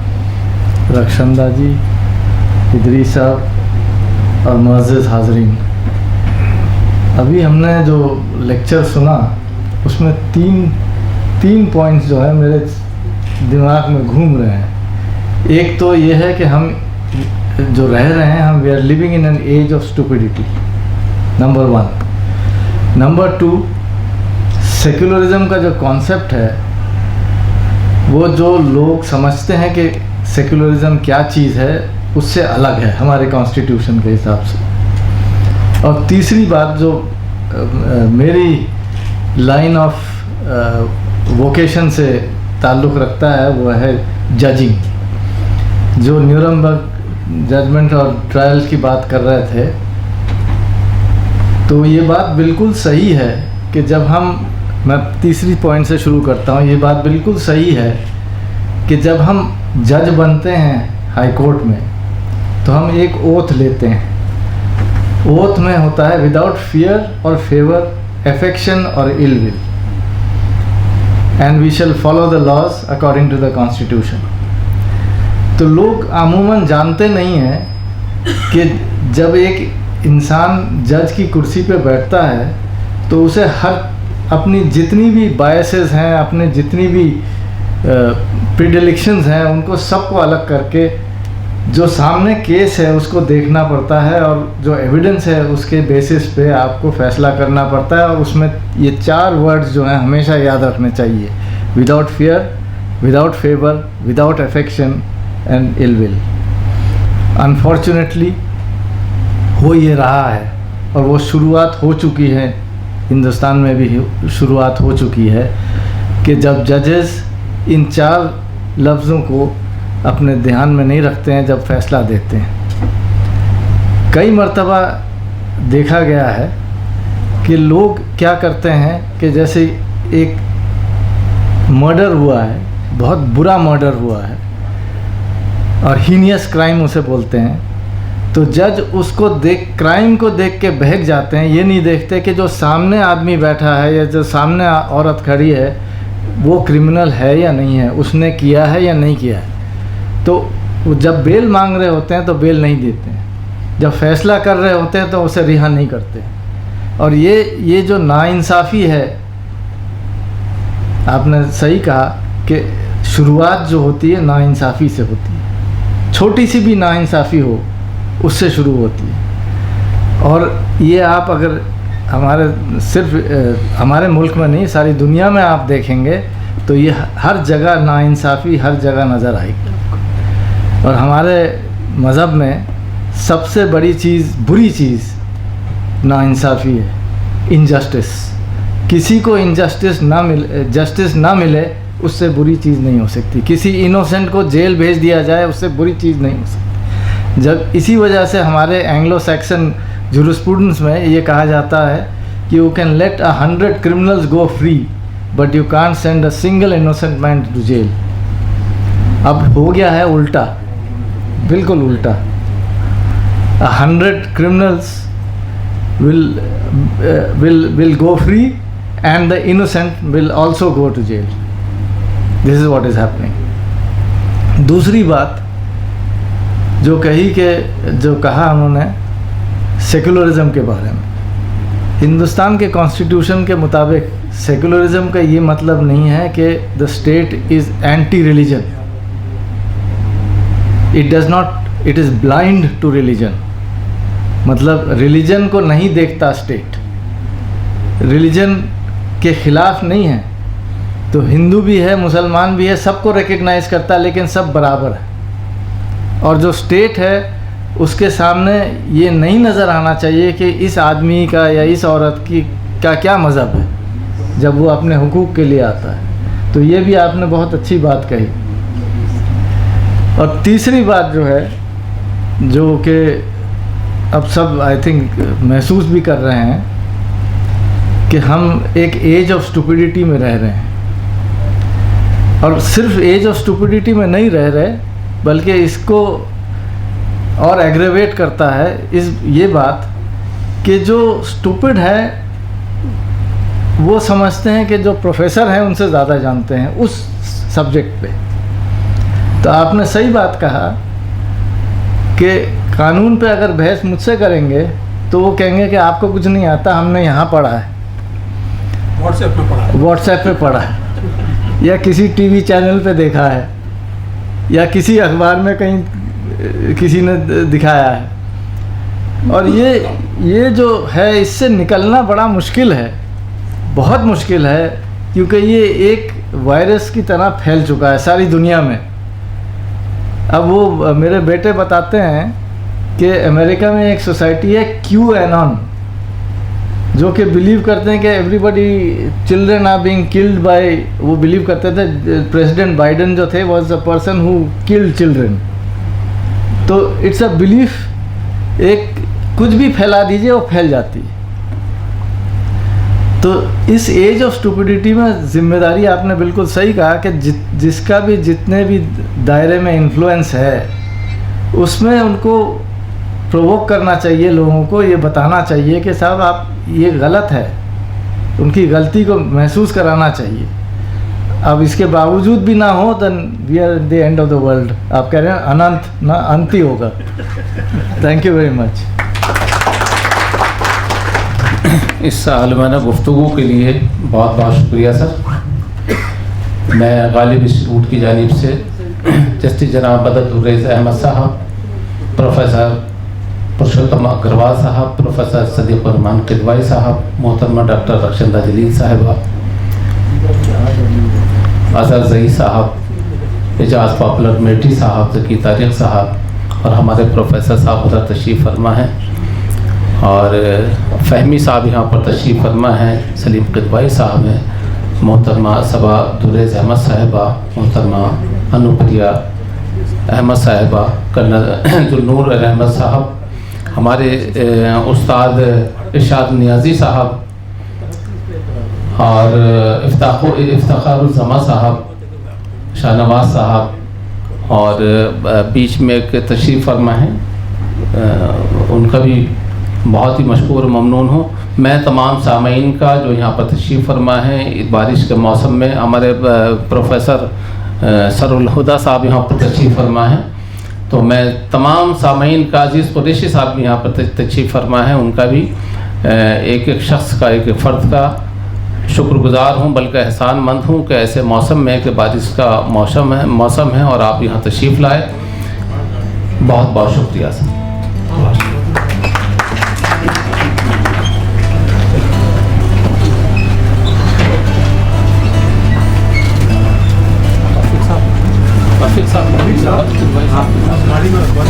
रक्षंदा जी, इदरी साहब और मुअज़्ज़िज़ हाज़रीन, अभी हमने जो लेक्चर सुना उसमें तीन पॉइंट्स जो है मेरे दिमाग में घूम रहे हैं। एक तो ये है कि हम जो रह रहे हैं हम, we are living in an age of stupidity, number 1। Number 2, secularism का जो कॉन्सेप्ट है, वो जो लोग समझते हैं कि सेक्युलरिज्म क्या चीज़ है, उससे अलग है हमारे कॉन्स्टिट्यूशन के हिसाब से। और तीसरी बात जो मेरी लाइन ऑफ वोकेशन से ताल्लुक़ रखता है, वो है जजिंग। जो न्यूरमबर्ग जजमेंट और ट्रायल्स की बात कर रहे थे, तो ये बात बिल्कुल सही है कि जब मैं तीसरी पॉइंट से शुरू करता हूँ, ये बात बिल्कुल सही है कि जब हम जज बनते हैं हाई कोर्ट में, तो हम एक ओथ लेते हैं। ओथ में होता है विदाउट फियर और फेवर, अफेक्शन और ill will, and we shall follow the laws according to the constitution. तो लोग अमूमन जानते नहीं हैं कि जब एक इंसान जज की कुर्सी पे बैठता है, तो उसे हर अपनी जितनी भी बायसेस हैं, अपने जितनी भी प्रीडिलेक्शंस हैं, उनको सबको अलग करके जो सामने केस है उसको देखना पड़ता है, और जो एविडेंस है उसके बेसिस पे आपको फैसला करना पड़ता है। और उसमें ये 4 वर्ड्स जो हैं हमेशा याद रखने चाहिए: without fear, without favour, without affection and ill will. Unfortunately हो ये रहा है, और वो शुरुआत हो चुकी है, हिंदुस्तान में भी शुरुआत हो चुकी है कि जब जजेस इन 4 लफ्ज़ों को अपने ध्यान में नहीं रखते हैं जब फैसला देते हैं। कई मर्तबा देखा गया है कि लोग क्या करते हैं कि जैसे एक मर्डर हुआ है, बहुत बुरा मर्डर हुआ है, और हीनियस क्राइम उसे बोलते हैं, तो जज उसको क्राइम को देख के बहक जाते हैं। ये नहीं देखते कि जो सामने आदमी बैठा है या जो सामने औरत खड़ी है, वो क्रिमिनल है या नहीं है, उसने किया है या नहीं किया है। तो वो जब बेल मांग रहे होते हैं तो बेल नहीं देते हैं, जब फैसला कर रहे होते हैं तो उसे रिहा नहीं करते। और ये जो नाइंसाफ़ी है, आपने सही कहा कि शुरुआत जो होती है नाइंसाफ़ी से होती है, छोटी सी भी नाइंसाफ़ी हो उससे शुरू होती है। और ये आप अगर सिर्फ हमारे मुल्क में नहीं, सारी दुनिया में आप देखेंगे तो ये हर जगह नाइंसाफ़ी हर जगह नज़र आएगी आपको। और हमारे मज़हब में सबसे बड़ी चीज़, बुरी चीज़ नाइंसाफ़ी है, इनजस्टिस। किसी को इनजस्टिस ना मिले, जस्टिस ना मिले, उससे बुरी चीज़ नहीं हो सकती। किसी इनोसेंट को जेल भेज दिया जाए, उससे बुरी चीज़ नहीं हो सकती। जब इसी वजह से हमारे एंग्लो सैक्सन जूरिस्प्रूडेंस में ये कहा जाता है कि you can let 100 criminals go free but you can't send a single innocent man to jail। अब हो गया है उल्टा, बिल्कुल उल्टा। 100 criminals will go free and the innocent will also go to jail। This is what is happening। दूसरी बात जो कहा उन्होंने सेकुलरिज्म के बारे में, हिंदुस्तान के कॉन्स्टिट्यूशन के मुताबिक सेकुलरिज्म का ये मतलब नहीं है कि the state is anti religion. It is blind to religion. मतलब रिलीजन को नहीं देखता स्टेट, रिलीजन के ख़िलाफ़ नहीं है। तो हिंदू भी है, मुसलमान भी है, सबको रिकग्नाइज़ करता है, लेकिन सब बराबर है। और जो स्टेट है उसके सामने ये नहीं नज़र आना चाहिए कि इस आदमी का या इस औरत का क्या मज़हब है जब वो अपने हुकूक के लिए आता है। तो ये भी आपने बहुत अच्छी बात कही। और तीसरी बात जो है, जो कि अब सब आई थिंक महसूस भी कर रहे हैं, कि हम एक एज ऑफ स्टुपिडिटी में रह रहे हैं। और सिर्फ एज ऑफ स्टुपिडिटी में नहीं रह रहे, बल्कि इसको और एग्रेवेट करता है ये बात कि जो स्टूपिड है वो समझते हैं कि जो प्रोफेसर हैं उनसे ज़्यादा जानते हैं उस सब्जेक्ट पे। तो आपने सही बात कहा कि कानून पे अगर बहस मुझसे करेंगे तो वो कहेंगे कि आपको कुछ नहीं आता, हमने यहाँ पढ़ा है, व्हाट्सएप पे पढ़ा है, या किसी टीवी चैनल पे देखा है, या किसी अखबार में कहीं किसी ने दिखाया है। और ये जो है इससे निकलना बड़ा मुश्किल है, बहुत मुश्किल है, क्योंकि ये एक वायरस की तरह फैल चुका है सारी दुनिया में। अब वो मेरे बेटे बताते हैं कि अमेरिका में एक सोसाइटी है QAnon, जो कि बिलीव करते हैं कि everybody children are being killed by, वो बिलीव करते थे प्रेसिडेंट बाइडेन जो थे was the person who killed children. तो इट्स अ बिलीफ, एक कुछ भी फैला दीजिए वो फैल जाती है। तो इस एज ऑफ स्टुपिडिटी में जिम्मेदारी, आपने बिल्कुल सही कहा कि जिसका भी जितने भी दायरे में इन्फ्लुएंस है उसमें उनको प्रोवोक करना चाहिए, लोगों को ये बताना चाहिए कि साहब आप ये गलत है, उनकी गलती को महसूस कराना चाहिए। अब इसके बावजूद भी ना हो then we are the end of the world. आप कह रहे हैं अनंत ना अंत ही होगा। Thank you very much. इस आलमाना गुफ्तगू के लिए बहुत बहुत शुक्रिया सर। मैं गालिब इंस्टीट्यूट की जानिब से जस्टिस जनाब बदरुद्दीन अहमद साहब, प्रोफेसर पुरुषोत्तम अग्रवाल साहब, प्रोफेसर सदीक रहमान किदवाई साहब, मोहतरमा डॉक्टर रक्षंदा जलील साहिबा, अजहर जई साहब, एजाज पॉपुलर मेटी साहब, ज़की तारिक साहब और हमारे प्रोफेसर साहब उधर तशरीफ़ फरमा हैं, और फ़हमी साहब यहाँ पर तशरीफ़ फरमा हैं, सलीम किदवाई साहब हैं, मोहतरमा सबा दुरेज़ अहमद साहिबा, मोहतरमा अनुप्रिया अहमद साहिबा, कर्नल जुलनूर अहमद साहब, हमारे उस्ताद इरशाद नियाज़ी साहब और इफ्ताखारुज़्ज़मा साहब, शाहनवाज साहब, और बीच में एक तशरीफ़ फरमा है, उनका भी बहुत ही मशकूर ममनून हूँ। मैं तमाम सामीन का जो यहाँ पर तशरीफ़ फरमा है, बारिश के मौसम में हमारे प्रोफेसर सरुल हुदा साहब यहाँ पर तशरीफ़ फरमा है, तो मैं तमाम सामीन का, अजीज़ कुरैशी साहब भी यहाँ पर तशरीफ़ फरमा है, उनका भी एक एक शख्स का, एक एक फ़र्द का शुक्रगुज़ार हूँ, बल्कि एहसानमंद हूँ कि ऐसे मौसम में, कि बारिश का मौसम है और आप यहाँ तशरीफ़ लाए। बहुत बहुत शुक्रिया सर। गाड़ी में रखवा